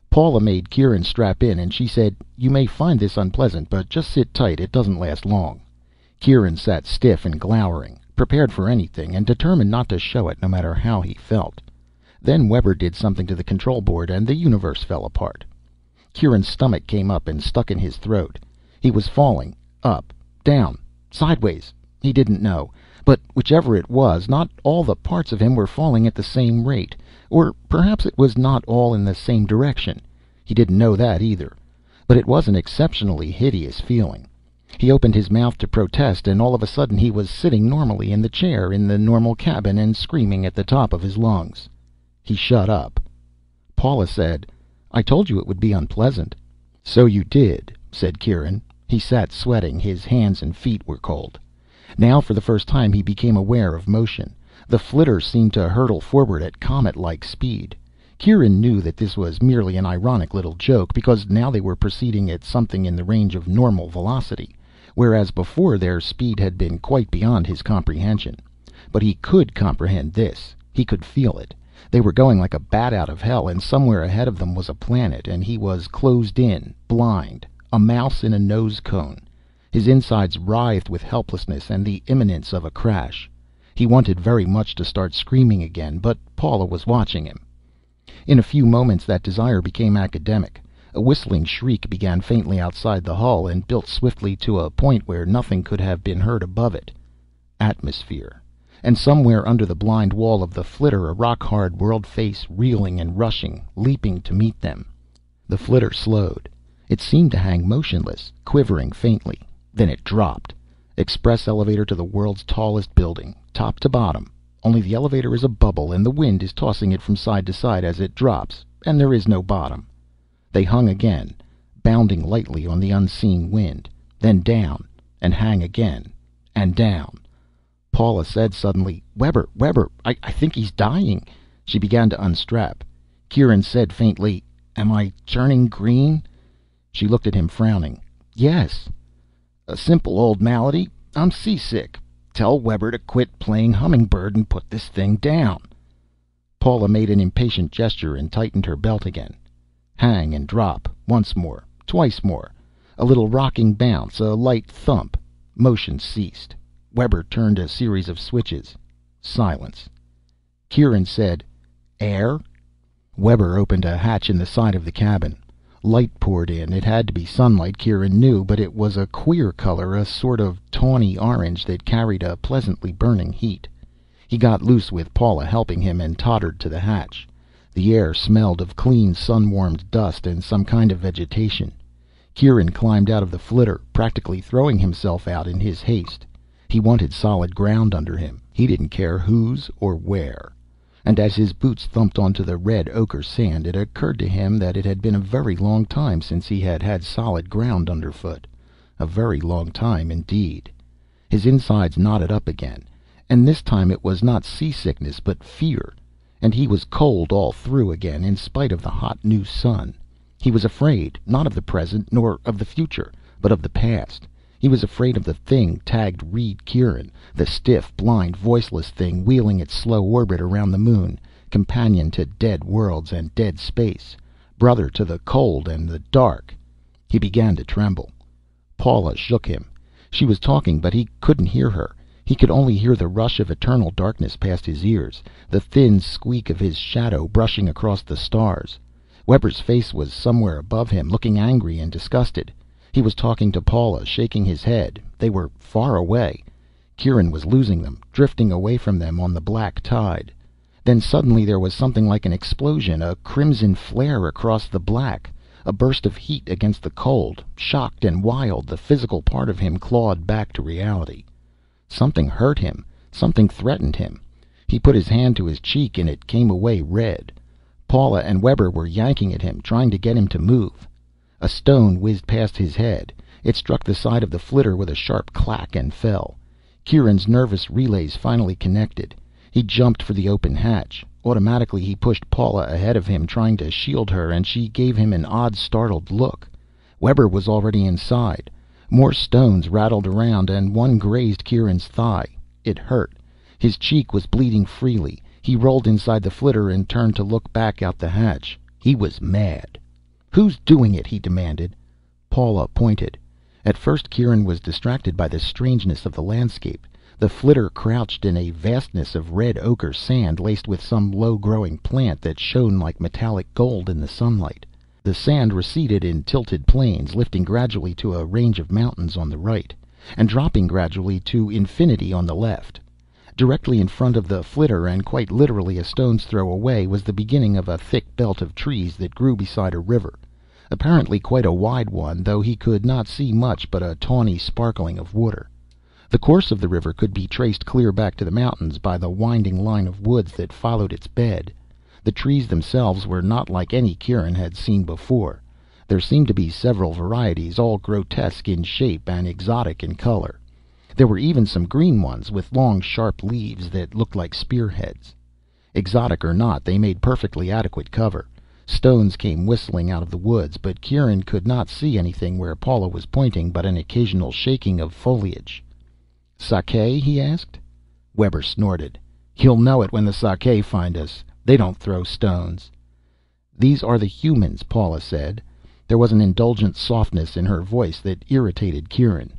[SPEAKER 1] Paula made Kieran strap in, and she said, "You may find this unpleasant, but just sit tight, it doesn't last long." Kieran sat stiff and glowering, prepared for anything, and determined not to show it no matter how he felt. Then Webber did something to the control board, and the universe fell apart. Kieran's stomach came up and stuck in his throat. He was falling, up, down, sideways. He didn't know. But whichever it was, not all the parts of him were falling at the same rate. Or perhaps it was not all in the same direction. He didn't know that either. But it was an exceptionally hideous feeling. He opened his mouth to protest, and all of a sudden he was sitting normally in the chair in the normal cabin and screaming at the top of his lungs. He shut up. Paula said, "I told you it would be unpleasant." "So you did," said Kieran. He sat sweating. His hands and feet were cold. Now for the first time he became aware of motion. The flitter seemed to hurtle forward at comet-like speed. Kieran knew that this was merely an ironic little joke, because now they were proceeding at something in the range of normal velocity, whereas before their speed had been quite beyond his comprehension. But he could comprehend this. He could feel it. They were going like a bat out of hell, and somewhere ahead of them was a planet, and he was closed in, blind, a mouse in a nose cone. His insides writhed with helplessness and the imminence of a crash. He wanted very much to start screaming again, but Paula was watching him. In a few moments that desire became academic. A whistling shriek began faintly outside the hull and built swiftly to a point where nothing could have been heard above it. Atmosphere. And somewhere under the blind wall of the flitter a rock-hard world face, reeling and rushing, leaping to meet them. The flitter slowed. It seemed to hang motionless, quivering faintly. Then it dropped. Express elevator to the world's tallest building, top to bottom. Only the elevator is a bubble, and the wind is tossing it from side to side as it drops, and there is no bottom. They hung again, bounding lightly on the unseen wind, then down, and hang again, and down. Paula said suddenly, Webber, I think he's dying." She began to unstrap. Kieran said faintly, "Am I turning green?" She looked at him, frowning. "Yes." "A simple old malady. I'm seasick. Tell Webber to quit playing hummingbird and put this thing down." Paula made an impatient gesture and tightened her belt again. Hang and drop, once more, twice more. A little rocking bounce, a light thump. Motion ceased. Webber turned a series of switches. Silence. Kieran said, "Air?" Webber opened a hatch in the side of the cabin. Light poured in. It had to be sunlight, Kieran knew, but it was a queer color, a sort of tawny orange that carried a pleasantly burning heat. He got loose with Paula helping him and tottered to the hatch. The air smelled of clean, sun-warmed dust and some kind of vegetation. Kieran climbed out of the flitter, practically throwing himself out in his haste. He wanted solid ground under him. He didn't care whose or where. And as his boots thumped onto the red ochre sand, it occurred to him that it had been a very long time since he had had solid ground underfoot. A very long time indeed. His insides knotted up again, and this time it was not seasickness but fear. And he was cold all through again, in spite of the hot new sun. He was afraid, not of the present nor of the future, but of the past. He was afraid of the thing tagged Reed Kieran, the stiff, blind, voiceless thing wheeling its slow orbit around the moon, companion to dead worlds and dead space, brother to the cold and the dark. He began to tremble. Paula shook him. She was talking, but he couldn't hear her. He could only hear the rush of eternal darkness past his ears, the thin squeak of his shadow brushing across the stars. Webber's face was somewhere above him, looking angry and disgusted. He was talking to Paula, shaking his head. They were far away. Kieran was losing them, drifting away from them on the black tide. Then suddenly there was something like an explosion, a crimson flare across the black, a burst of heat against the cold. Shocked and wild, the physical part of him clawed back to reality. Something hurt him. Something threatened him. He put his hand to his cheek and it came away red. Paula and Webber were yanking at him, trying to get him to move. A stone whizzed past his head. It struck the side of the flitter with a sharp clack and fell. Kieran's nervous relays finally connected. He jumped for the open hatch. Automatically he pushed Paula ahead of him, trying to shield her, and she gave him an odd, startled look. Webber was already inside. More stones rattled around, and one grazed Kieran's thigh. It hurt. His cheek was bleeding freely. He rolled inside the flitter and turned to look back out the hatch. He was mad. "Who's doing it?" he demanded. Paula pointed. At first Kieran was distracted by the strangeness of the landscape. The flitter crouched in a vastness of red ochre sand laced with some low-growing plant that shone like metallic gold in the sunlight. The sand receded in tilted planes, lifting gradually to a range of mountains on the right, and dropping gradually to infinity on the left. Directly in front of the flitter, and quite literally a stone's throw away, was the beginning of a thick belt of trees that grew beside a river, apparently quite a wide one, though he could not see much but a tawny sparkling of water. The course of the river could be traced clear back to the mountains by the winding line of woods that followed its bed. The trees themselves were not like any Kieran had seen before. There seemed to be several varieties, all grotesque in shape and exotic in color. There were even some green ones with long, sharp leaves that looked like spearheads. Exotic or not, they made perfectly adequate cover. Stones came whistling out of the woods, but Kieran could not see anything where Paula was pointing but an occasional shaking of foliage. "Sake?" he asked. Webber snorted. "You'll know it when the Sake find us. They don't throw stones." "These are the humans," Paula said. There was an indulgent softness in her voice that irritated Kieran.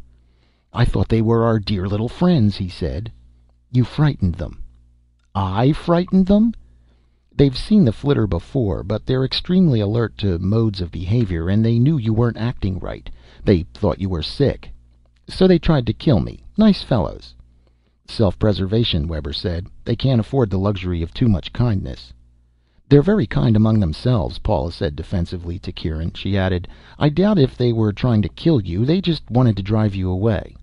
[SPEAKER 1] "I thought they were our dear little friends," he said. "You frightened them." "I frightened them?" "They've seen the flitter before, but they're extremely alert to modes of behavior, and they knew you weren't acting right. They thought you were sick. So they tried to kill me. Nice fellows." "Self-preservation," Webber said. "They can't afford the luxury of too much kindness." "They're very kind among themselves," Paula said defensively to Kieran. She added, "I doubt if they were trying to kill you. They just wanted to drive you away."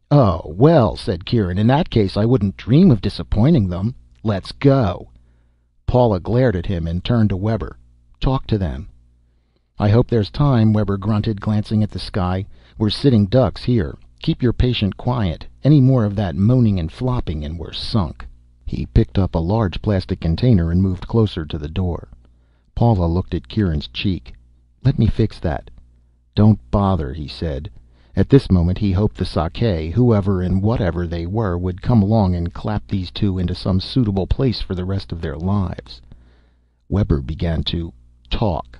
[SPEAKER 1] "Oh, well," said Kieran. "In that case I wouldn't dream of disappointing them. Let's go." Paula glared at him and turned to Webber. "Talk to them." "I hope there's time," Webber grunted, glancing at the sky. "We're sitting ducks here. Keep your patient quiet. Any more of that moaning and flopping and we're sunk." He picked up a large plastic container and moved closer to the door. Paula looked at Kieran's cheek. "Let me fix that." "Don't bother," he said. At this moment he hoped the Sake, whoever and whatever they were, would come along and clap these two into some suitable place for the rest of their lives. Webber began to talk.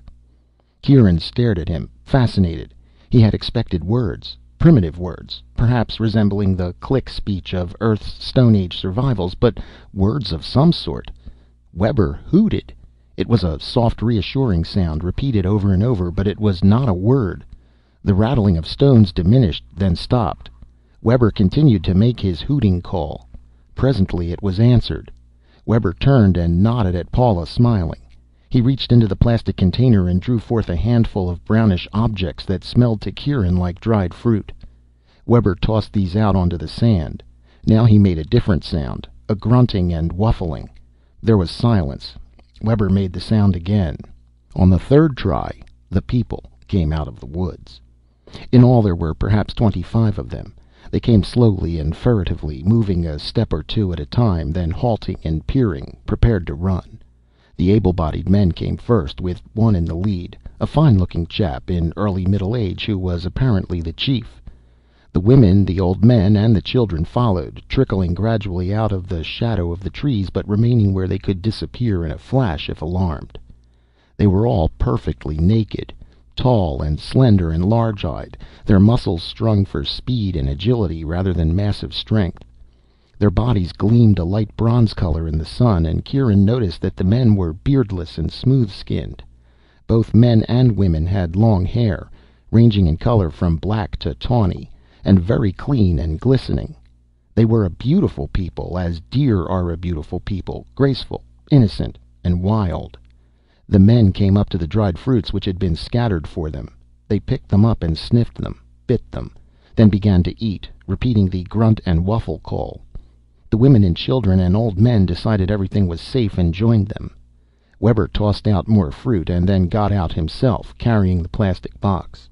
[SPEAKER 1] Kieran stared at him, fascinated. He had expected words. Primitive words, perhaps resembling the click speech of Earth's Stone Age survivals, but words of some sort. Webber hooted. It was a soft, reassuring sound, repeated over and over, but it was not a word. The rattling of stones diminished, then stopped. Webber continued to make his hooting call. Presently it was answered. Webber turned and nodded at Paula, smiling. He reached into the plastic container and drew forth a handful of brownish objects that smelled to Kieran like dried fruit. Webber tossed these out onto the sand. Now he made a different sound, a grunting and whuffling. There was silence. Webber made the sound again. On the third try, the people came out of the woods. In all there were perhaps 25 of them. They came slowly and furtively, moving a step or two at a time, then halting and peering, prepared to run. The able-bodied men came first, with one in the lead, a fine-looking chap in early middle age who was apparently the chief. The women, the old men, and the children followed, trickling gradually out of the shadow of the trees, but remaining where they could disappear in a flash if alarmed. They were all perfectly naked, tall and slender and large-eyed, their muscles strung for speed and agility rather than massive strength. Their bodies gleamed a light bronze color in the sun, and Kieran noticed that the men were beardless and smooth-skinned. Both men and women had long hair, ranging in color from black to tawny, and very clean and glistening. They were a beautiful people, as deer are a beautiful people, graceful, innocent, and wild. The men came up to the dried fruits which had been scattered for them. They picked them up and sniffed them, bit them, then began to eat, repeating the grunt and waffle call. The women and children and old men decided everything was safe and joined them. Webber tossed out more fruit and then got out himself, carrying the plastic box.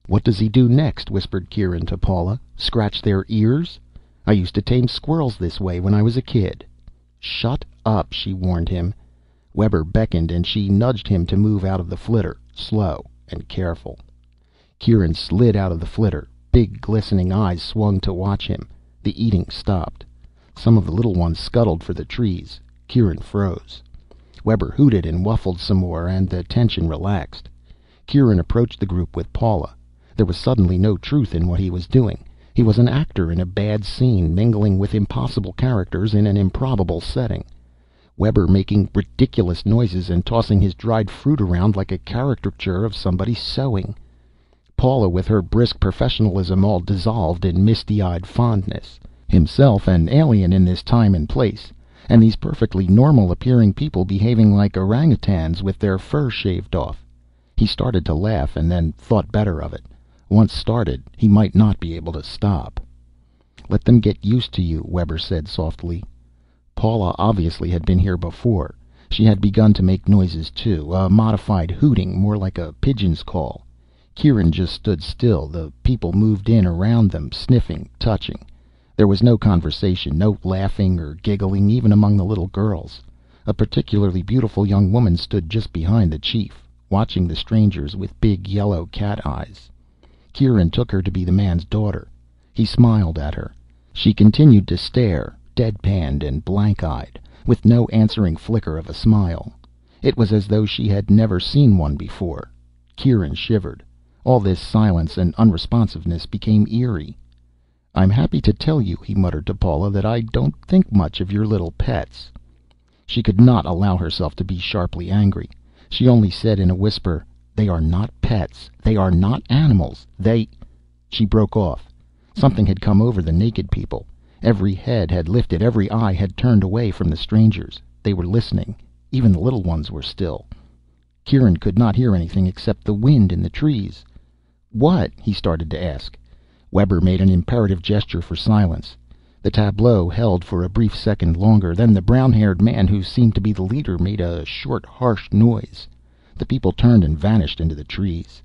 [SPEAKER 1] "What does he do next?" whispered Kieran to Paula. "Scratch their ears? I used to tame squirrels this way when I was a kid." "Shut up," she warned him. Webber beckoned and she nudged him to move out of the flitter, slow and careful. Kieran slid out of the flitter. Big glistening eyes swung to watch him. The eating stopped. Some of the little ones scuttled for the trees. Kieran froze. Webber hooted and whuffled some more, and the tension relaxed. Kieran approached the group with Paula. There was suddenly no truth in what he was doing. He was an actor in a bad scene, mingling with impossible characters in an improbable setting. Webber making ridiculous noises and tossing his dried fruit around like a caricature of somebody sewing. Paula with her brisk professionalism all dissolved in misty-eyed fondness. Himself an alien in this time and place, and these perfectly normal-appearing people behaving like orangutans with their fur shaved off. He started to laugh and then thought better of it. Once started, he might not be able to stop. "Let them get used to you," Webber said softly. Paula obviously had been here before. She had begun to make noises too, a modified hooting, more like a pigeon's call. Kieran just stood still. The people moved in around them, sniffing, touching. There was no conversation, no laughing or giggling, even among the little girls. A particularly beautiful young woman stood just behind the chief, watching the strangers with big yellow cat eyes. Kieran took her to be the man's daughter. He smiled at her. She continued to stare, deadpanned and blank-eyed, with no answering flicker of a smile. It was as though she had never seen one before. Kieran shivered. All this silence and unresponsiveness became eerie. "I'm happy to tell you," he muttered to Paula, "that I don't think much of your little pets." She could not allow herself to be sharply angry. She only said in a whisper, "They are not pets. They are not animals. They—" She broke off. Something had come over the naked people. Every head had lifted, every eye had turned away from the strangers. They were listening. Even the little ones were still. Kieran could not hear anything except the wind in the trees. "What?" he started to ask. Webber made an imperative gesture for silence. The tableau held for a brief second longer. Then the brown-haired man, who seemed to be the leader, made a short, harsh noise. The people turned and vanished into the trees.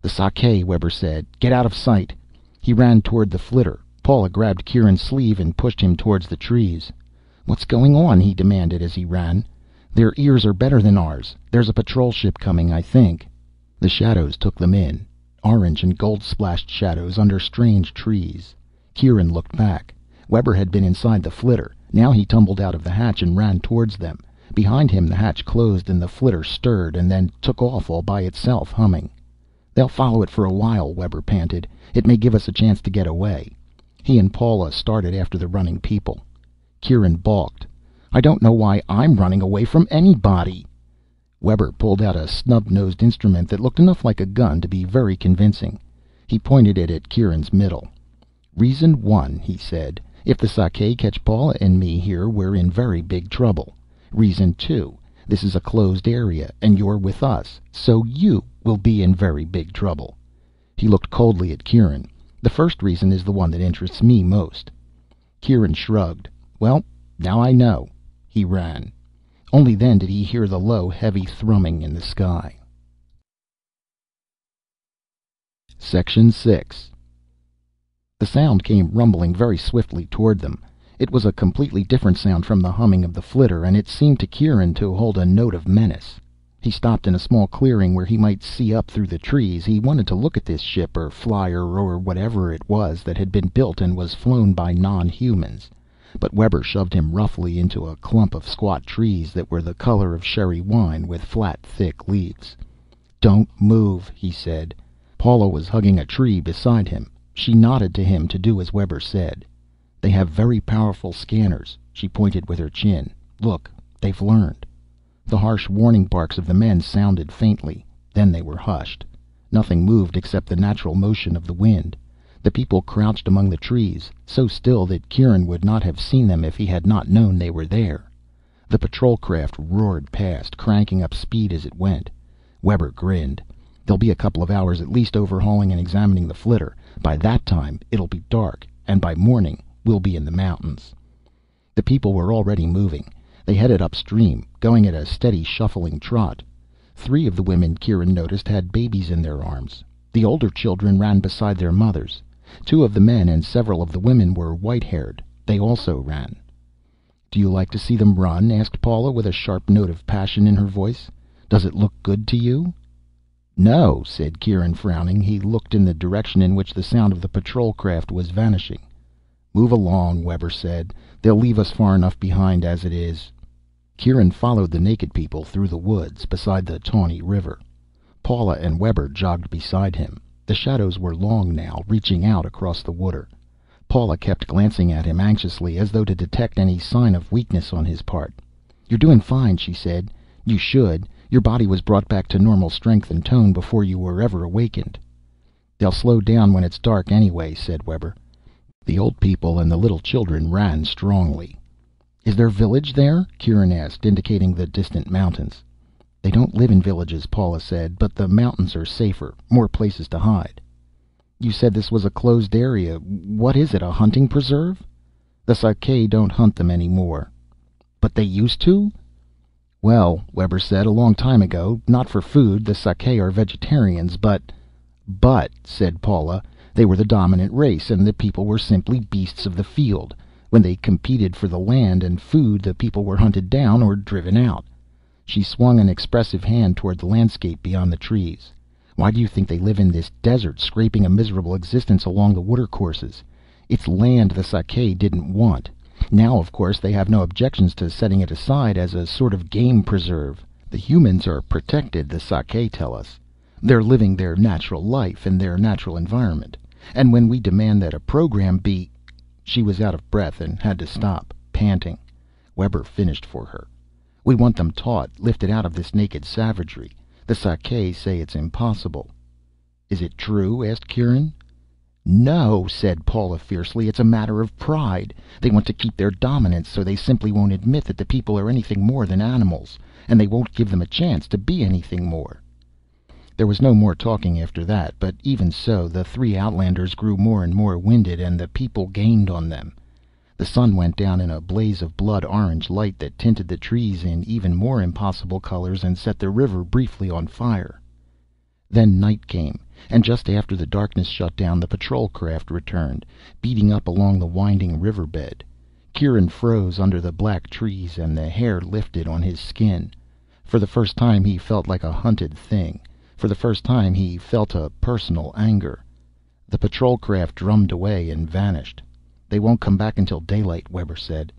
[SPEAKER 1] "The sake," Webber said. "Get out of sight." He ran toward the flitter. Paula grabbed Kieran's sleeve and pushed him towards the trees. "What's going on?" he demanded as he ran. "Their ears are better than ours. There's a patrol ship coming, I think." The shadows took them in. Orange and gold-splashed shadows under strange trees. Kieran looked back. Webber had been inside the flitter. Now he tumbled out of the hatch and ran towards them. Behind him the hatch closed and the flitter stirred and then took off all by itself, humming. "They'll follow it for a while," Webber panted. "It may give us a chance to get away." He and Paula started after the running people. Kieran balked. "I don't know why I'm running away from anybody." Webber pulled out a snub-nosed instrument that looked enough like a gun to be very convincing. He pointed it at Kieran's middle. "Reason 1," he said. "If the sake catch Paula and me here, we're in very big trouble. Reason 2, this is a closed area, and you're with us, so you will be in very big trouble." He looked coldly at Kieran. "The first reason is the one that interests me most." Kieran shrugged. "Well, now I know." He ran. Only then did he hear the low, heavy thrumming in the sky. Section 6. The sound came rumbling very swiftly toward them. It was a completely different sound from the humming of the flitter, and it seemed to Kieran to hold a note of menace. He stopped in a small clearing where he might see up through the trees. He wanted to look at this ship or flyer or whatever it was that had been built and was flown by non-humans. But Webber shoved him roughly into a clump of squat trees that were the color of sherry wine, with flat, thick leaves. "Don't move," he said. Paula was hugging a tree beside him. She nodded to him to do as Webber said. "They have very powerful scanners." She pointed with her chin. "Look, they've learned." The harsh warning barks of the men sounded faintly. Then they were hushed. Nothing moved except the natural motion of the wind. The people crouched among the trees, so still that Kieran would not have seen them if he had not known they were there. The patrol craft roared past, cranking up speed as it went. Webber grinned. "There'll be a couple of hours at least overhauling and examining the flitter. By that time it'll be dark, and by morning we'll be in the mountains." The people were already moving. They headed upstream, going at a steady shuffling trot. 3 of the women, Kieran noticed, had babies in their arms. The older children ran beside their mothers. 2 of the men and several of the women were white-haired. They also ran. "Do you like to see them run?" asked Paula, with a sharp note of passion in her voice. "Does it look good to you?" "No," said Kieran, frowning. He looked in the direction in which the sound of the patrol craft was vanishing. "Move along," Webber said. "They'll leave us far enough behind as it is." Kieran followed the naked people through the woods, beside the tawny river. Paula and Webber jogged beside him. The shadows were long now, reaching out across the water. Paula kept glancing at him anxiously, as though to detect any sign of weakness on his part. "You're doing fine," she said. "You should. Your body was brought back to normal strength and tone before you were ever awakened." "They'll slow down when it's dark anyway," said Webber. The old people and the little children ran strongly. "Is their village there?" Kieran asked, indicating the distant mountains. "They don't live in villages," Paula said, "but the mountains are safer, more places to hide." "You said this was a closed area. What is it, a hunting preserve?" "The Sakae don't hunt them anymore." "But they used to?" "Well," Webber said, "a long time ago. Not for food. The Sakae are vegetarians, but—" "But," said Paula, "they were the dominant race, and the people were simply beasts of the field. When they competed for the land and food, the people were hunted down or driven out." She swung an expressive hand toward the landscape beyond the trees. "Why do you think they live in this desert, scraping a miserable existence along the watercourses? It's land the Sakae didn't want. Now, of course, they have no objections to setting it aside as a sort of game preserve. The humans are protected, the Sakae tell us. They're living their natural life in their natural environment. And when we demand that a program be—" She was out of breath and had to stop, panting. Webber finished for her. "We want them taught, lifted out of this naked savagery. The Sakae say it's impossible." "Is it true?" asked Kieran. "No," said Paula fiercely. "It's a matter of pride. They want to keep their dominance, so they simply won't admit that the people are anything more than animals. And they won't give them a chance to be anything more." There was no more talking after that, but even so, the three outlanders grew more and more winded, and the people gained on them. The sun went down in a blaze of blood orange light that tinted the trees in even more impossible colors and set the river briefly on fire. Then night came, and just after the darkness shut down, the patrol craft returned, beating up along the winding river bed. Kieran froze under the black trees, and the hair lifted on his skin. For the first time he felt like a hunted thing. For the first time he felt a personal anger. The patrol craft drummed away and vanished. "They won't come back until daylight," Webber said.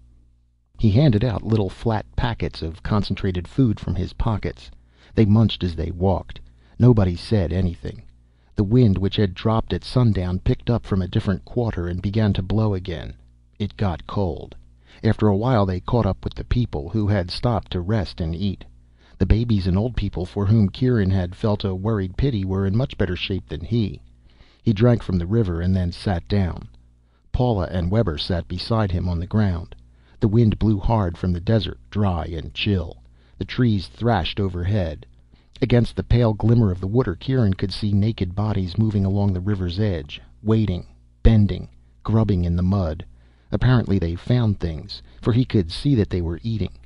[SPEAKER 1] He handed out little flat packets of concentrated food from his pockets. They munched as they walked. Nobody said anything. The wind, which had dropped at sundown, picked up from a different quarter and began to blow again. It got cold. After a while they caught up with the people, who had stopped to rest and eat. The babies and old people, for whom Kieran had felt a worried pity, were in much better shape than he. He drank from the river and then sat down. Paula and Webber sat beside him on the ground. The wind blew hard from the desert, dry and chill. The trees thrashed overhead. Against the pale glimmer of the water, Kieran could see naked bodies moving along the river's edge, wading, bending, grubbing in the mud. Apparently they found things, for he could see that they were eating.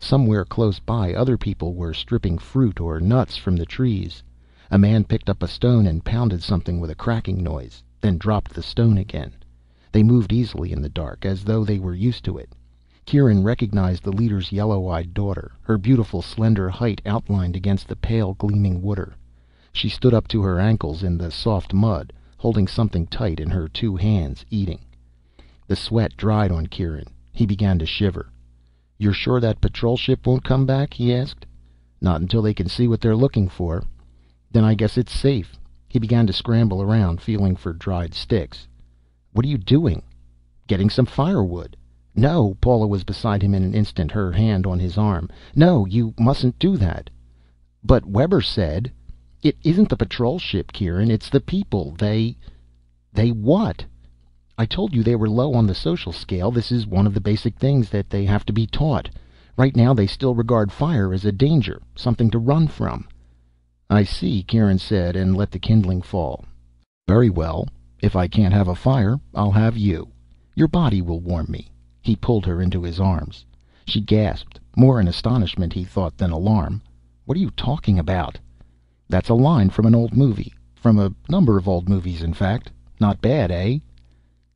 [SPEAKER 1] Somewhere close by, other people were stripping fruit or nuts from the trees. A man picked up a stone and pounded something with a cracking noise, then dropped the stone again. They moved easily in the dark, as though they were used to it. Kieran recognized the leader's yellow-eyed daughter, her beautiful slender height outlined against the pale gleaming water. She stood up to her ankles in the soft mud, holding something tight in her two hands, eating. The sweat dried on Kieran. He began to shiver. "You're sure that patrol ship won't come back?" he asked. "Not until they can see what they're looking for." "Then I guess it's safe." He began to scramble around, feeling for dried sticks. "What are you doing?" "Getting some firewood." "No!" Paula was beside him in an instant, her hand on his arm. "No, you mustn't do that." "But Webber said—" "It isn't the patrol ship, Kieran. It's the people. They—" "They what?" "I told you they were low on the social scale. This is one of the basic things that they have to be taught. Right now they still regard fire as a danger, something to run from." "I see," Kieran said, and let the kindling fall. "Very well. If I can't have a fire, I'll have you. Your body will warm me." He pulled her into his arms. She gasped, more in astonishment, he thought, than alarm. "What are you talking about?" "That's a line from an old movie. From a number of old movies, in fact. Not bad, eh?"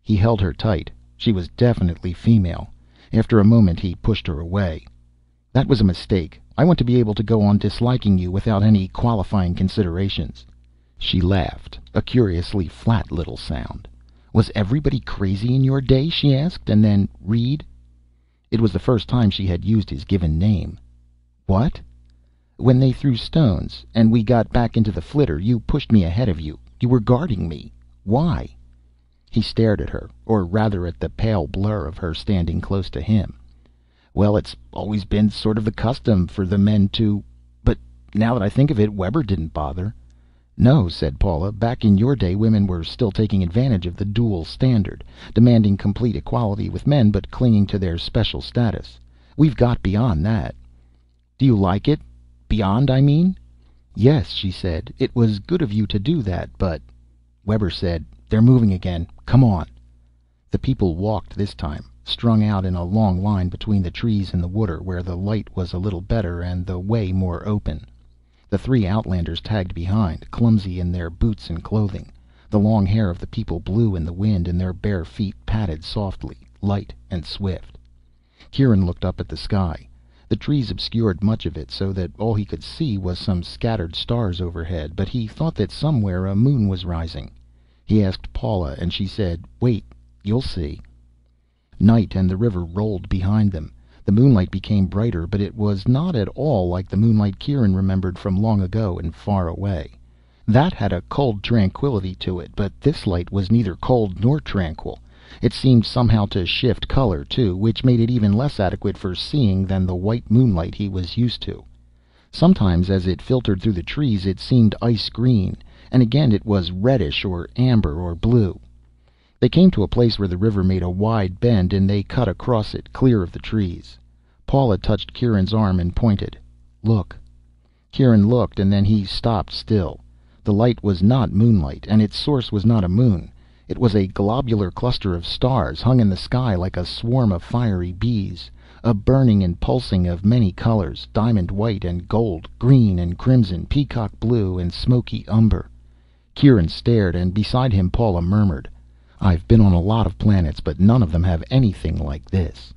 [SPEAKER 1] He held her tight. She was definitely female. After a moment he pushed her away. "That was a mistake. I want to be able to go on disliking you without any qualifying considerations." She laughed, a curiously flat little sound. "Was everybody crazy in your day?" she asked, and then, "Reed?" It was the first time she had used his given name. "What?" "When they threw stones, and we got back into the flitter, you pushed me ahead of you. You were guarding me. Why?" He stared at her, or rather at the pale blur of her standing close to him. "Well, it's always been sort of the custom for the men to... But now that I think of it, Webber didn't bother." "No," said Paula. "Back in your day, women were still taking advantage of the dual standard, demanding complete equality with men, but clinging to their special status. We've got beyond that." "Do you like it? Beyond, I mean?" "Yes," she said. "It was good of you to do that, but..." Webber said, "They're moving again. Come on." The people walked this time, strung out in a long line between the trees and the water, where the light was a little better and the way more open. The three outlanders tagged behind, clumsy in their boots and clothing. The long hair of the people blew in the wind, and their bare feet padded softly, light and swift. Kieran looked up at the sky. The trees obscured much of it, so that all he could see was some scattered stars overhead, but he thought that somewhere a moon was rising. He asked Paula, and she said, "Wait, you'll see." Night and the river rolled behind them. The moonlight became brighter, but it was not at all like the moonlight Kieran remembered from long ago and far away. That had a cold tranquility to it, but this light was neither cold nor tranquil. It seemed somehow to shift color, too, which made it even less adequate for seeing than the white moonlight he was used to. Sometimes, as it filtered through the trees, it seemed ice green, and again it was reddish or amber or blue. They came to a place where the river made a wide bend, and they cut across it, clear of the trees. Paula touched Kieran's arm and pointed. "Look." Kieran looked, and then he stopped still. The light was not moonlight, and its source was not a moon. It was a globular cluster of stars, hung in the sky like a swarm of fiery bees, a burning and pulsing of many colors, diamond white and gold, green and crimson, peacock blue and smoky umber. Kieran stared, and beside him Paula murmured, "I've been on a lot of planets, but none of them have anything like this."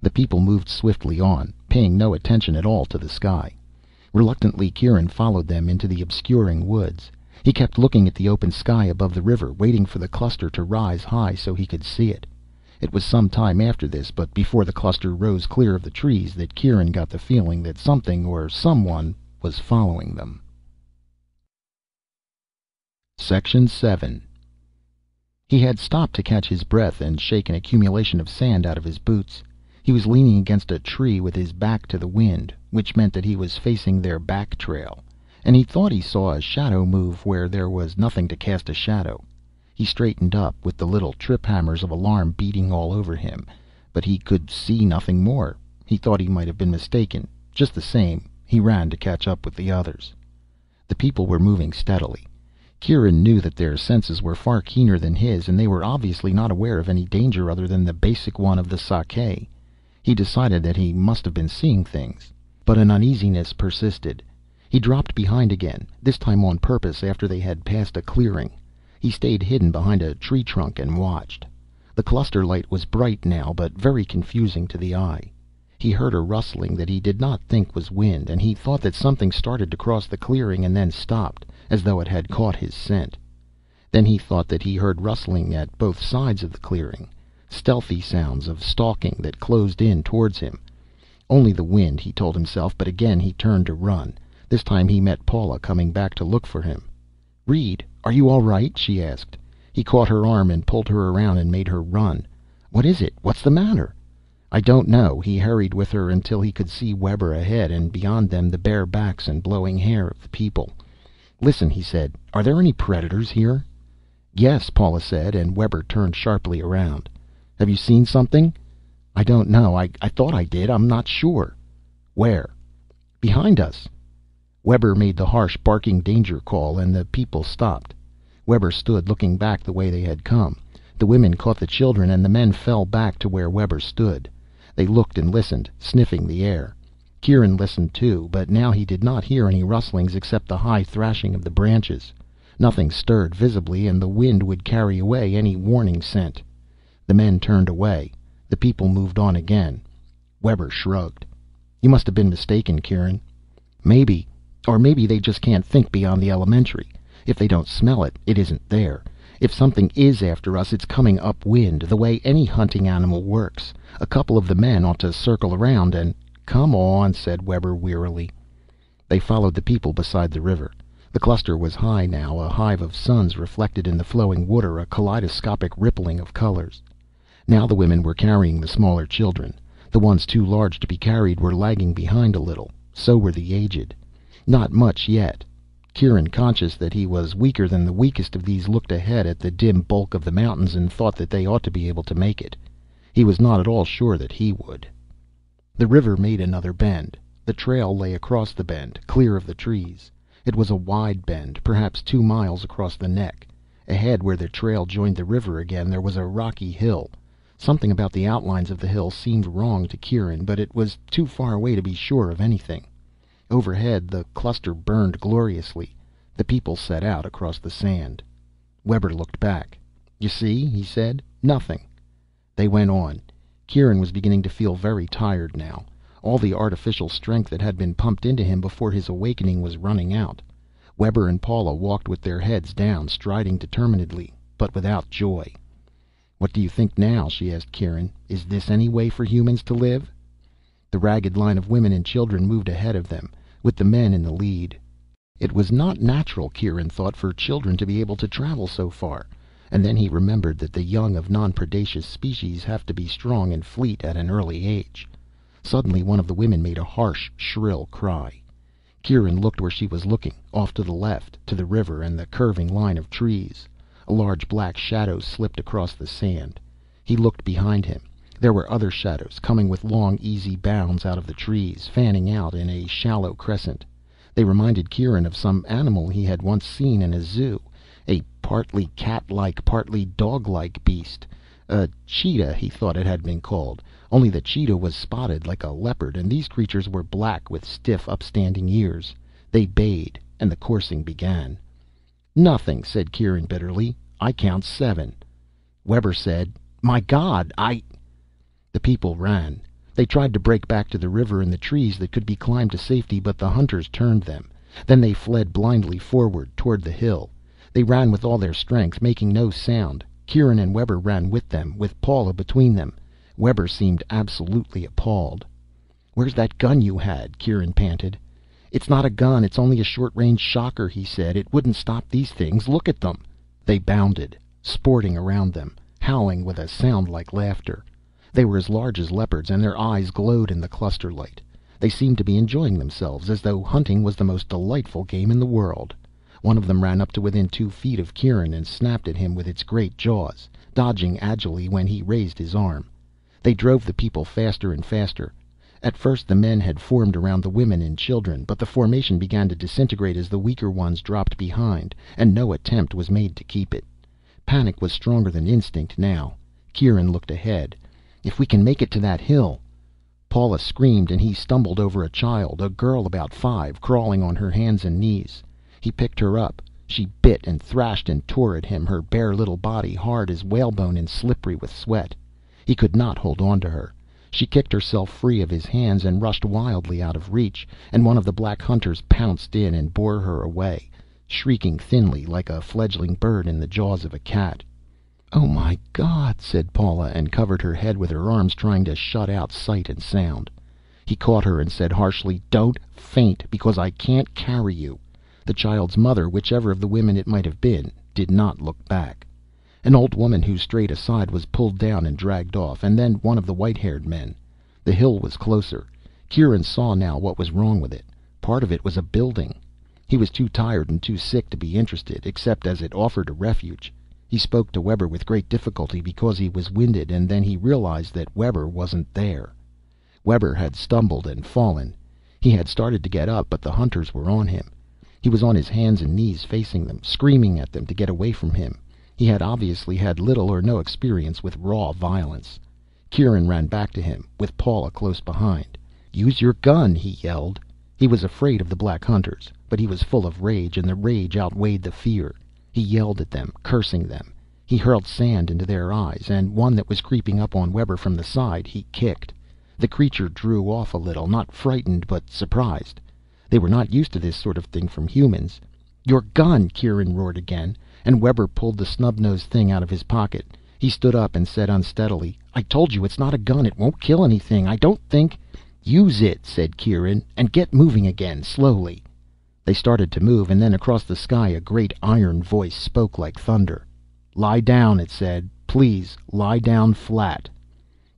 [SPEAKER 1] The people moved swiftly on, paying no attention at all to the sky. Reluctantly, Kieran followed them into the obscuring woods. He kept looking at the open sky above the river, waiting for the cluster to rise high so he could see it. It was some time after this, but before the cluster rose clear of the trees, that Kieran got the feeling that something or someone was following them. Section 7. He had stopped to catch his breath and shake an accumulation of sand out of his boots. He was leaning against a tree with his back to the wind, which meant that he was facing their back trail, and he thought he saw a shadow move where there was nothing to cast a shadow. He straightened up, with the little trip hammers of alarm beating all over him, but he could see nothing more. He thought he might have been mistaken. Just the same, he ran to catch up with the others. The people were moving steadily. Kieran knew that their senses were far keener than his, and they were obviously not aware of any danger other than the basic one of the sake. He decided that he must have been seeing things, but an uneasiness persisted. He dropped behind again, this time on purpose, after they had passed a clearing. He stayed hidden behind a tree trunk and watched. The cluster light was bright now, but very confusing to the eye. He heard a rustling that he did not think was wind, and he thought that something started to cross the clearing and then stopped, as though it had caught his scent. Then he thought that he heard rustling at both sides of the clearing, stealthy sounds of stalking that closed in towards him. Only the wind, he told himself, but again he turned to run. This time he met Paula coming back to look for him. "Reed, are you all right?" she asked. He caught her arm and pulled her around and made her run. "What is it? What's the matter?" "I don't know." He hurried with her until he could see Webber ahead, and beyond them the bare backs and blowing hair of the people. "Listen," he said. "Are there any predators here?" "Yes," Paula said, and Webber turned sharply around. "Have you seen something?" "I don't know. I thought I did. I'm not sure." "Where?" "Behind us." Webber made the harsh, barking danger call, and the people stopped. Webber stood looking back the way they had come. The women caught the children, and the men fell back to where Webber stood. They looked and listened, sniffing the air. Kieran listened too, but now he did not hear any rustlings except the high thrashing of the branches. Nothing stirred visibly, and the wind would carry away any warning scent. The men turned away. The people moved on again. Webber shrugged. "You must have been mistaken, Kieran." "Maybe. Or maybe they just can't think beyond the elementary. If they don't smell it, it isn't there. If something is after us, it's coming upwind, the way any hunting animal works. A couple of the men ought to circle around and—" "Come on," said Webber wearily. They followed the people beside the river. The cluster was high now, a hive of suns reflected in the flowing water, a kaleidoscopic rippling of colors. Now the women were carrying the smaller children. The ones too large to be carried were lagging behind a little. So were the aged. Not much yet. Kieran, conscious that he was weaker than the weakest of these, looked ahead at the dim bulk of the mountains and thought that they ought to be able to make it. He was not at all sure that he would. The river made another bend. The trail lay across the bend, clear of the trees. It was a wide bend, perhaps 2 miles across the neck. Ahead, where the trail joined the river again, there was a rocky hill. Something about the outlines of the hill seemed wrong to Kieran, but it was too far away to be sure of anything. Overhead, the cluster burned gloriously. The people set out across the sand. Webber looked back. "You see," he said. "Nothing." They went on. Kieran was beginning to feel very tired now. All the artificial strength that had been pumped into him before his awakening was running out. Webber and Paula walked with their heads down, striding determinedly, but without joy. "What do you think now?" she asked Kieran. "Is this any way for humans to live?" The ragged line of women and children moved ahead of them, with the men in the lead. It was not natural, Kieran thought, for children to be able to travel so far. And then he remembered that the young of non-predaceous species have to be strong and fleet at an early age. Suddenly one of the women made a harsh, shrill cry. Kieran looked where she was looking, off to the left, to the river and the curving line of trees. A large black shadow slipped across the sand. He looked behind him. There were other shadows, coming with long, easy bounds out of the trees, fanning out in a shallow crescent. They reminded Kieran of some animal he had once seen in a zoo, a partly cat-like, partly dog-like beast. A cheetah, he thought it had been called, only the cheetah was spotted like a leopard, and these creatures were black with stiff, upstanding ears. They bayed, and the coursing began. "Nothing," said Kieran bitterly. "I count 7. Webber said, "My God, The people ran. They tried to break back to the river and the trees that could be climbed to safety, but the hunters turned them. Then they fled blindly forward, toward the hill. They ran with all their strength, making no sound. Kieran and Webber ran with them, with Paula between them. Webber seemed absolutely appalled. "Where's that gun you had?" Kieran panted. "It's not a gun, it's only a short-range shocker," he said. "It wouldn't stop these things. Look at them." They bounded, sporting around them, howling with a sound like laughter. They were as large as leopards, and their eyes glowed in the cluster light. They seemed to be enjoying themselves, as though hunting was the most delightful game in the world. One of them ran up to within 2 feet of Kieran and snapped at him with its great jaws, dodging agilely when he raised his arm. They drove the people faster and faster. At first the men had formed around the women and children, but the formation began to disintegrate as the weaker ones dropped behind, and no attempt was made to keep it. Panic was stronger than instinct now. Kieran looked ahead. "If we can make it to that hill—" Paula screamed, and he stumbled over a child, a girl about 5, crawling on her hands and knees. He picked her up. She bit and thrashed and tore at him, her bare little body hard as whalebone and slippery with sweat. He could not hold on to her. She kicked herself free of his hands and rushed wildly out of reach, and one of the black hunters pounced in and bore her away, shrieking thinly like a fledgling bird in the jaws of a cat. "Oh my God," said Paula, and covered her head with her arms, trying to shut out sight and sound. He caught her and said harshly, "Don't faint, because I can't carry you." The child's mother, whichever of the women it might have been, did not look back. An old woman who strayed aside was pulled down and dragged off, and then one of the white-haired men. The hill was closer. Kieran saw now what was wrong with it. Part of it was a building. He was too tired and too sick to be interested, except as it offered a refuge. He spoke to Webber with great difficulty because he was winded, and then he realized that Webber wasn't there. Webber had stumbled and fallen. He had started to get up, but the hunters were on him. He was on his hands and knees facing them, screaming at them to get away from him. He had obviously had little or no experience with raw violence. Kieran ran back to him, with Paula close behind. "Use your gun," he yelled. He was afraid of the black hunters, but he was full of rage, and the rage outweighed the fear. He yelled at them, cursing them. He hurled sand into their eyes, and one that was creeping up on Webber from the side he kicked. The creature drew off a little, not frightened but surprised. They were not used to this sort of thing from humans. "Your gun!" Kieran roared again, and Webber pulled the snub-nosed thing out of his pocket. He stood up and said unsteadily, "I told you it's not a gun. It won't kill anything. I don't think—" "Use it," said Kieran, "and get moving again, slowly." They started to move, and then across the sky a great iron voice spoke like thunder. "Lie down," it said. "Please, lie down flat."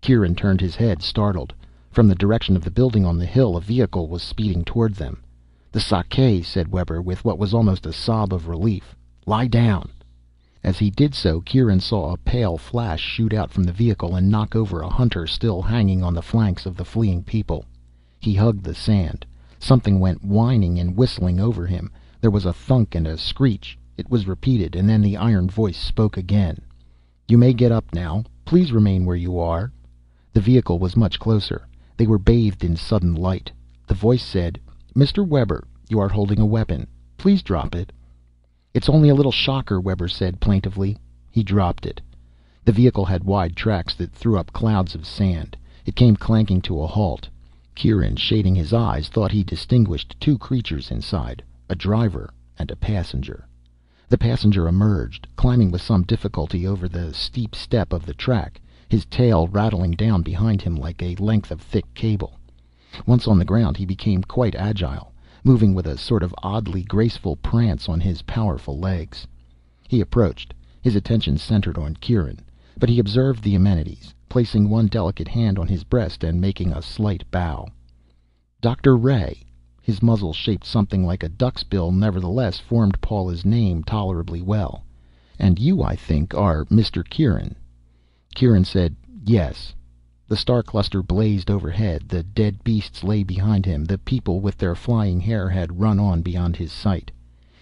[SPEAKER 1] Kieran turned his head, startled. From the direction of the building on the hill, a vehicle was speeding toward them. "The Sakae," said Webber, with what was almost a sob of relief. "Lie down." As he did so, Kieran saw a pale flash shoot out from the vehicle and knock over a hunter still hanging on the flanks of the fleeing people. He hugged the sand. Something went whining and whistling over him. There was a thunk and a screech. It was repeated, and then the iron voice spoke again. "You may get up now. Please remain where you are." The vehicle was much closer. They were bathed in sudden light. The voice said, "Mr. Webber, you are holding a weapon. Please drop it." "It's only a little shocker," Webber said plaintively. He dropped it. The vehicle had wide tracks that threw up clouds of sand. It came clanking to a halt. Kieran, shading his eyes, thought he distinguished two creatures inside, a driver and a passenger. The passenger emerged, climbing with some difficulty over the steep step of the track, his tail rattling down behind him like a length of thick cable. Once on the ground he became quite agile, moving with a sort of oddly graceful prance on his powerful legs. He approached, his attention centered on Kieran, but he observed the amenities, placing one delicate hand on his breast and making a slight bow. "Dr. Ray." His muzzle, shaped something like a duck's bill, nevertheless formed Paula's name tolerably well. "And you, I think, are Mr. Kieran." Kieran said, "Yes." The star cluster blazed overhead. The dead beasts lay behind him. The people with their flying hair had run on beyond his sight.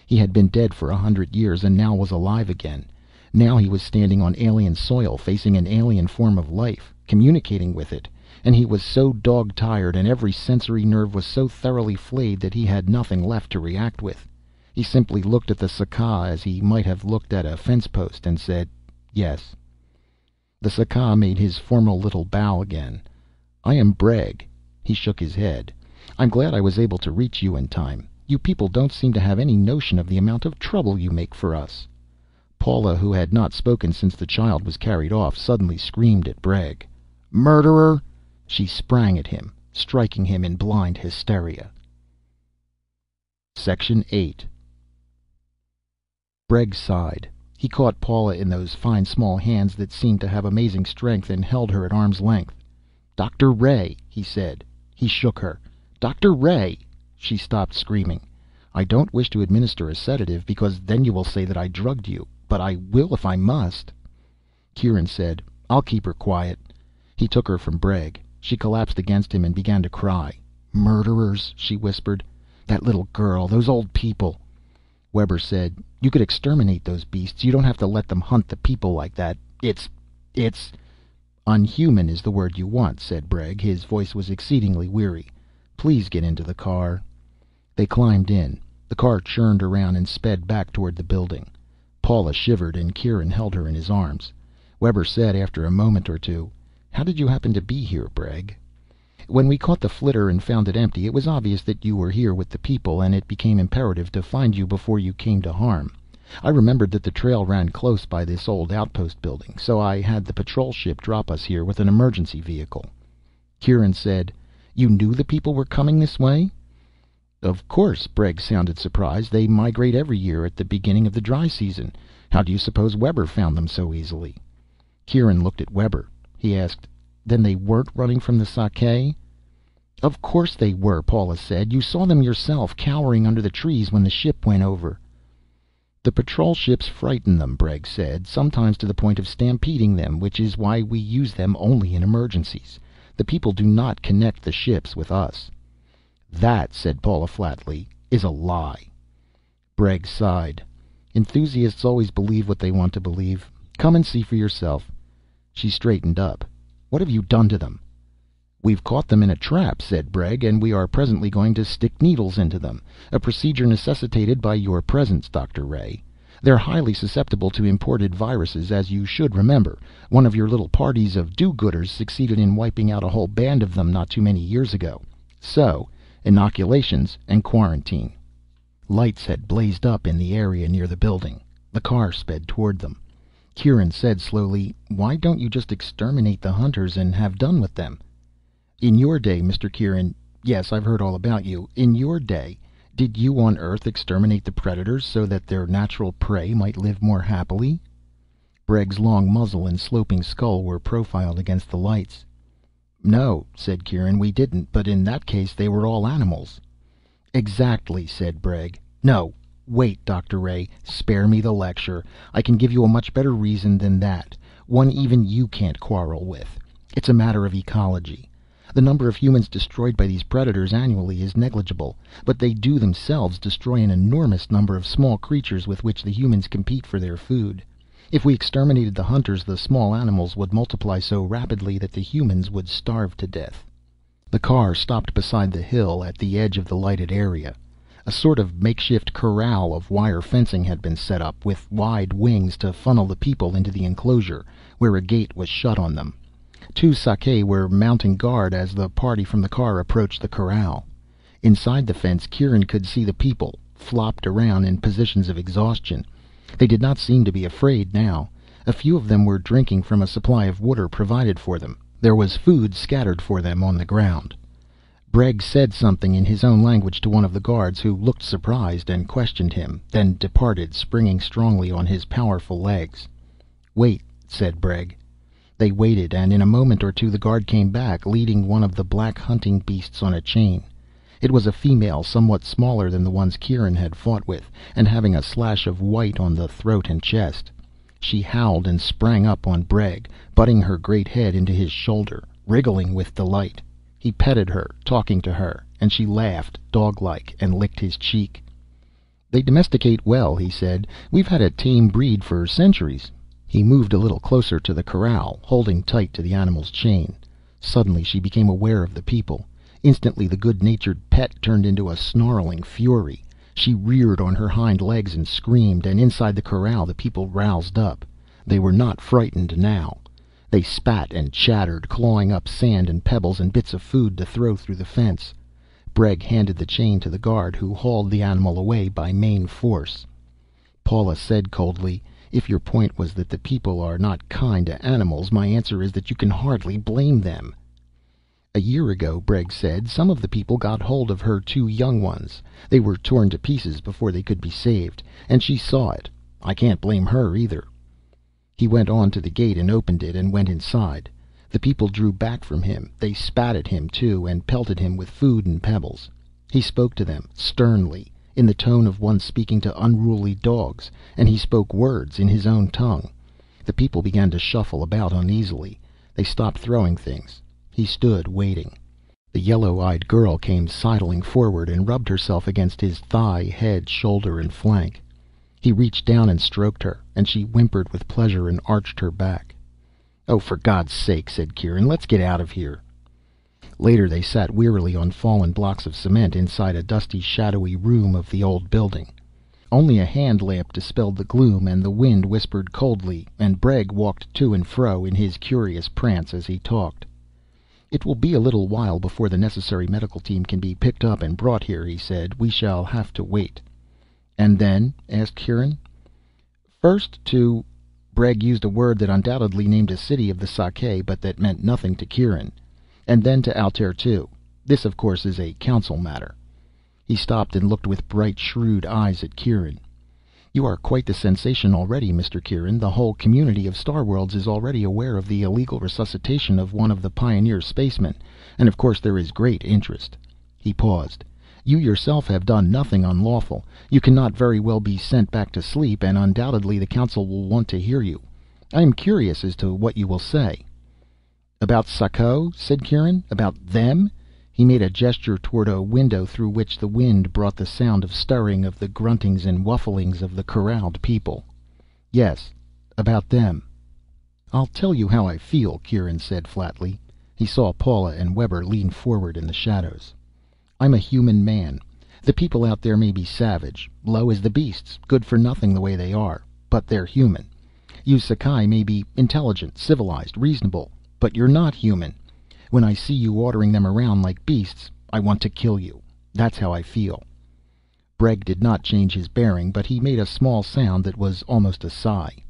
[SPEAKER 1] He had been dead for 100 years and now was alive again. Now he was standing on alien soil, facing an alien form of life, communicating with it. And he was so dog-tired, and every sensory nerve was so thoroughly flayed that he had nothing left to react with. He simply looked at the Sakae as he might have looked at a fence post, and said, "Yes." The Sakae made his formal little bow again. "I am Bregg." He shook his head. "I'm glad I was able to reach you in time. You people don't seem to have any notion of the amount of trouble you make for us." Paula, who had not spoken since the child was carried off, suddenly screamed at Bregg. "Murderer!" She sprang at him, striking him in blind hysteria. Section 8. Bregg sighed. He caught Paula in those fine small hands that seemed to have amazing strength, and held her at arm's length. "Dr. Ray," he said. He shook her. "Dr. Ray!" She stopped screaming. "I don't wish to administer a sedative, because then you will say that I drugged you. But I will if I must." Kieran said, "I'll keep her quiet." He took her from Bregg. She collapsed against him and began to cry. "Murderers," she whispered. "That little girl, those old people." Webber said, "You could exterminate those beasts. You don't have to let them hunt the people like that. It's "Unhuman is the word you want," said Bregg. His voice was exceedingly weary. "Please get into the car." They climbed in. The car churned around and sped back toward the building. Paula shivered, and Kieran held her in his arms. Webber said after a moment or two, "How did you happen to be here, Bregg?" "When we caught the flitter and found it empty, it was obvious that you were here with the people, and it became imperative to find you before you came to harm. I remembered that the trail ran close by this old outpost building, so I had the patrol ship drop us here with an emergency vehicle." Kieran said, "You knew the people were coming this way?" "Of course." Bregg sounded surprised. "They migrate every year at the beginning of the dry season. How do you suppose Webber found them so easily?" Kieran looked at Webber. He asked, "Then they weren't running from the Sakae?" "Of course they were," Paula said. "You saw them yourself, cowering under the trees when the ship went over." "The patrol ships frighten them," Bregg said, "sometimes to the point of stampeding them, which is why we use them only in emergencies. The people do not connect the ships with us." "That," said Paula flatly, "is a lie." Bregg sighed. "Enthusiasts always believe what they want to believe. Come and see for yourself." She straightened up. "What have you done to them?" "We've caught them in a trap," said Bregg, "and we are presently going to stick needles into them. A procedure necessitated by your presence, Dr. Ray. They're highly susceptible to imported viruses, as you should remember. One of your little parties of do-gooders succeeded in wiping out a whole band of them not too many years ago. So, inoculations and quarantine." Lights had blazed up in the area near the building. The car sped toward them. Kieran said slowly, "Why don't you just exterminate the hunters and have done with them?" "In your day, Mr. Kieran, yes, I've heard all about you. In your day, did you on Earth exterminate the predators so that their natural prey might live more happily?" Bregg's long muzzle and sloping skull were profiled against the lights. "No," said Kieran, "we didn't. But in that case, they were all animals." "Exactly," said Bregg. "No. Wait, Dr. Ray. Spare me the lecture. I can give you a much better reason than that. One even you can't quarrel with. It's a matter of ecology. The number of humans destroyed by these predators annually is negligible, but they do themselves destroy an enormous number of small creatures with which the humans compete for their food. If we exterminated the hunters, the small animals would multiply so rapidly that the humans would starve to death." The car stopped beside the hill at the edge of the lighted area. A sort of makeshift corral of wire fencing had been set up, with wide wings to funnel the people into the enclosure, where a gate was shut on them. Two Sakae were mounting guard as the party from the car approached the corral. Inside the fence, Kieran could see the people, flopped around in positions of exhaustion. They did not seem to be afraid now. A few of them were drinking from a supply of water provided for them. There was food scattered for them on the ground. Bregg said something in his own language to one of the guards, who looked surprised and questioned him, then departed, springing strongly on his powerful legs. "Wait," said Bregg. They waited, and in a moment or two the guard came back, leading one of the black hunting beasts on a chain. It was a female, somewhat smaller than the ones Kieran had fought with, and having a slash of white on the throat and chest. She howled and sprang up on Bregg, butting her great head into his shoulder, wriggling with delight. He petted her, talking to her, and she laughed, dog-like, and licked his cheek. "They domesticate well," he said. "We've had a tame breed for centuries." He moved a little closer to the corral, holding tight to the animal's chain. Suddenly she became aware of the people. Instantly the good-natured pet turned into a snarling fury. She reared on her hind legs and screamed, and inside the corral the people roused up. They were not frightened now. They spat and chattered, clawing up sand and pebbles and bits of food to throw through the fence. Bregg handed the chain to the guard, who hauled the animal away by main force. Paula said coldly, "If your point was that the people are not kind to animals, my answer is that you can hardly blame them." "A year ago," Bregg said, "some of the people got hold of her two young ones. They were torn to pieces before they could be saved, and she saw it. I can't blame her either." He went on to the gate and opened it and went inside. The people drew back from him. They spat at him too, and pelted him with food and pebbles. He spoke to them, sternly, in the tone of one speaking to unruly dogs, and he spoke words in his own tongue. The people began to shuffle about uneasily. They stopped throwing things. He stood waiting. The yellow-eyed girl came sidling forward and rubbed herself against his thigh, head, shoulder, and flank. He reached down and stroked her, and she whimpered with pleasure and arched her back. "Oh, for God's sake," said Kieran, "let's get out of here." Later they sat wearily on fallen blocks of cement inside a dusty, shadowy room of the old building. Only a hand lamp dispelled the gloom, and the wind whispered coldly, and Bregg walked to and fro in his curious prance as he talked. "It will be a little while before the necessary medical team can be picked up and brought here," he said. "We shall have to wait." "And then?" asked Kieran. "First to—" Bregg used a word that undoubtedly named a city of the Sakae, but that meant nothing to Kieran. "And then to Altair 2. This, of course, is a council matter." He stopped and looked with bright, shrewd eyes at Kieran. "You are quite the sensation already, Mr. Kieran. The whole community of Starworlds is already aware of the illegal resuscitation of one of the pioneer spacemen, and of course there is great interest." He paused. "You yourself have done nothing unlawful. You cannot very well be sent back to sleep, and undoubtedly the council will want to hear you. I am curious as to what you will say." "About Sako?" said Kieran. "About them?" He made a gesture toward a window through which the wind brought the sound of stirring, of the gruntings and wufflings of the corralled people. "Yes, about them." "I'll tell you how I feel," Kieran said flatly. He saw Paula and Webber lean forward in the shadows. "I'm a human man. The people out there may be savage, low as the beasts, good for nothing the way they are, but they're human. You Sakai may be intelligent, civilized, reasonable, but you're not human. When I see you ordering them around like beasts, I want to kill you. That's how I feel." Bregg did not change his bearing, but he made a small sound that was almost a sigh.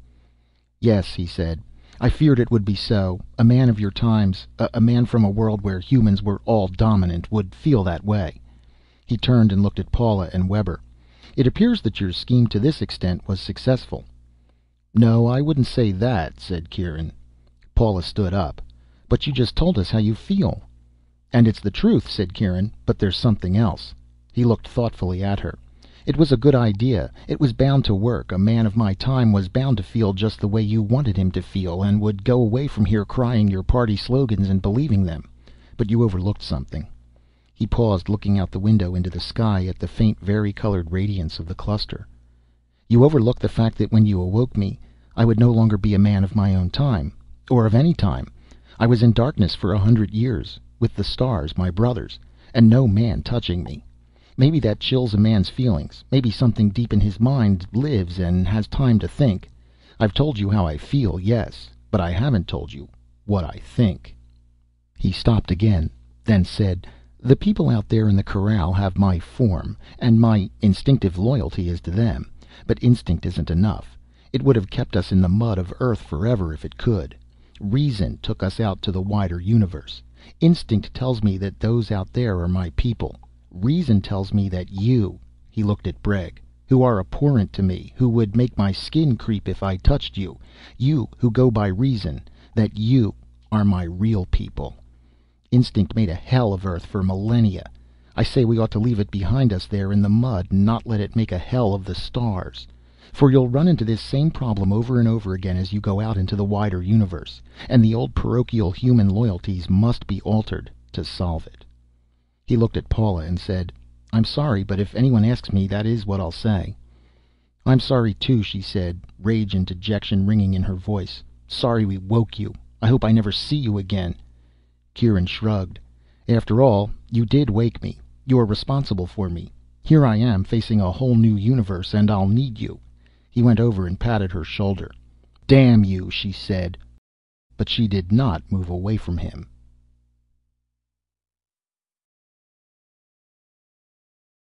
[SPEAKER 1] "Yes," he said. "I feared it would be so. A man of your times, a man from a world where humans were all dominant, would feel that way." He turned and looked at Paula and Webber. "It appears that your scheme to this extent was successful." "No, I wouldn't say that," said Kieran. Paula stood up. "But you just told us how you feel." "And it's the truth," said Kieran. "But there's something else." He looked thoughtfully at her. "It was a good idea. It was bound to work. A man of my time was bound to feel just the way you wanted him to feel, and would go away from here crying your party slogans and believing them. But you overlooked something." He paused, looking out the window into the sky at the faint vari-colored radiance of the cluster. "You overlooked the fact that when you awoke me, I would no longer be a man of my own time, or of any time. I was in darkness for 100 years, with the stars, my brothers, and no man touching me. Maybe that chills a man's feelings. Maybe something deep in his mind lives and has time to think. I've told you how I feel, yes, but I haven't told you what I think." He stopped again, then said, "The people out there in the corral have my form, and my instinctive loyalty is to them. But instinct isn't enough. It would have kept us in the mud of Earth forever if it could. Reason took us out to the wider universe. Instinct tells me that those out there are my people. Reason tells me that you," he looked at Bregg, "who are abhorrent to me, who would make my skin creep if I touched you, you who go by reason, that you are my real people. Instinct made a hell of Earth for millennia. I say we ought to leave it behind us there in the mud, and not let it make a hell of the stars. For you'll run into this same problem over and over again as you go out into the wider universe, and the old parochial human loyalties must be altered to solve it." He looked at Paula and said, "I'm sorry, but if anyone asks me, that is what I'll say." "I'm sorry too," she said, rage and dejection ringing in her voice. "Sorry we woke you. I hope I never see you again." Kieran shrugged. "After all, you did wake me. You're responsible for me. Here I am, facing a whole new universe, and I'll need you." He went over and patted her shoulder. "Damn you," she said. But she did not move away from him.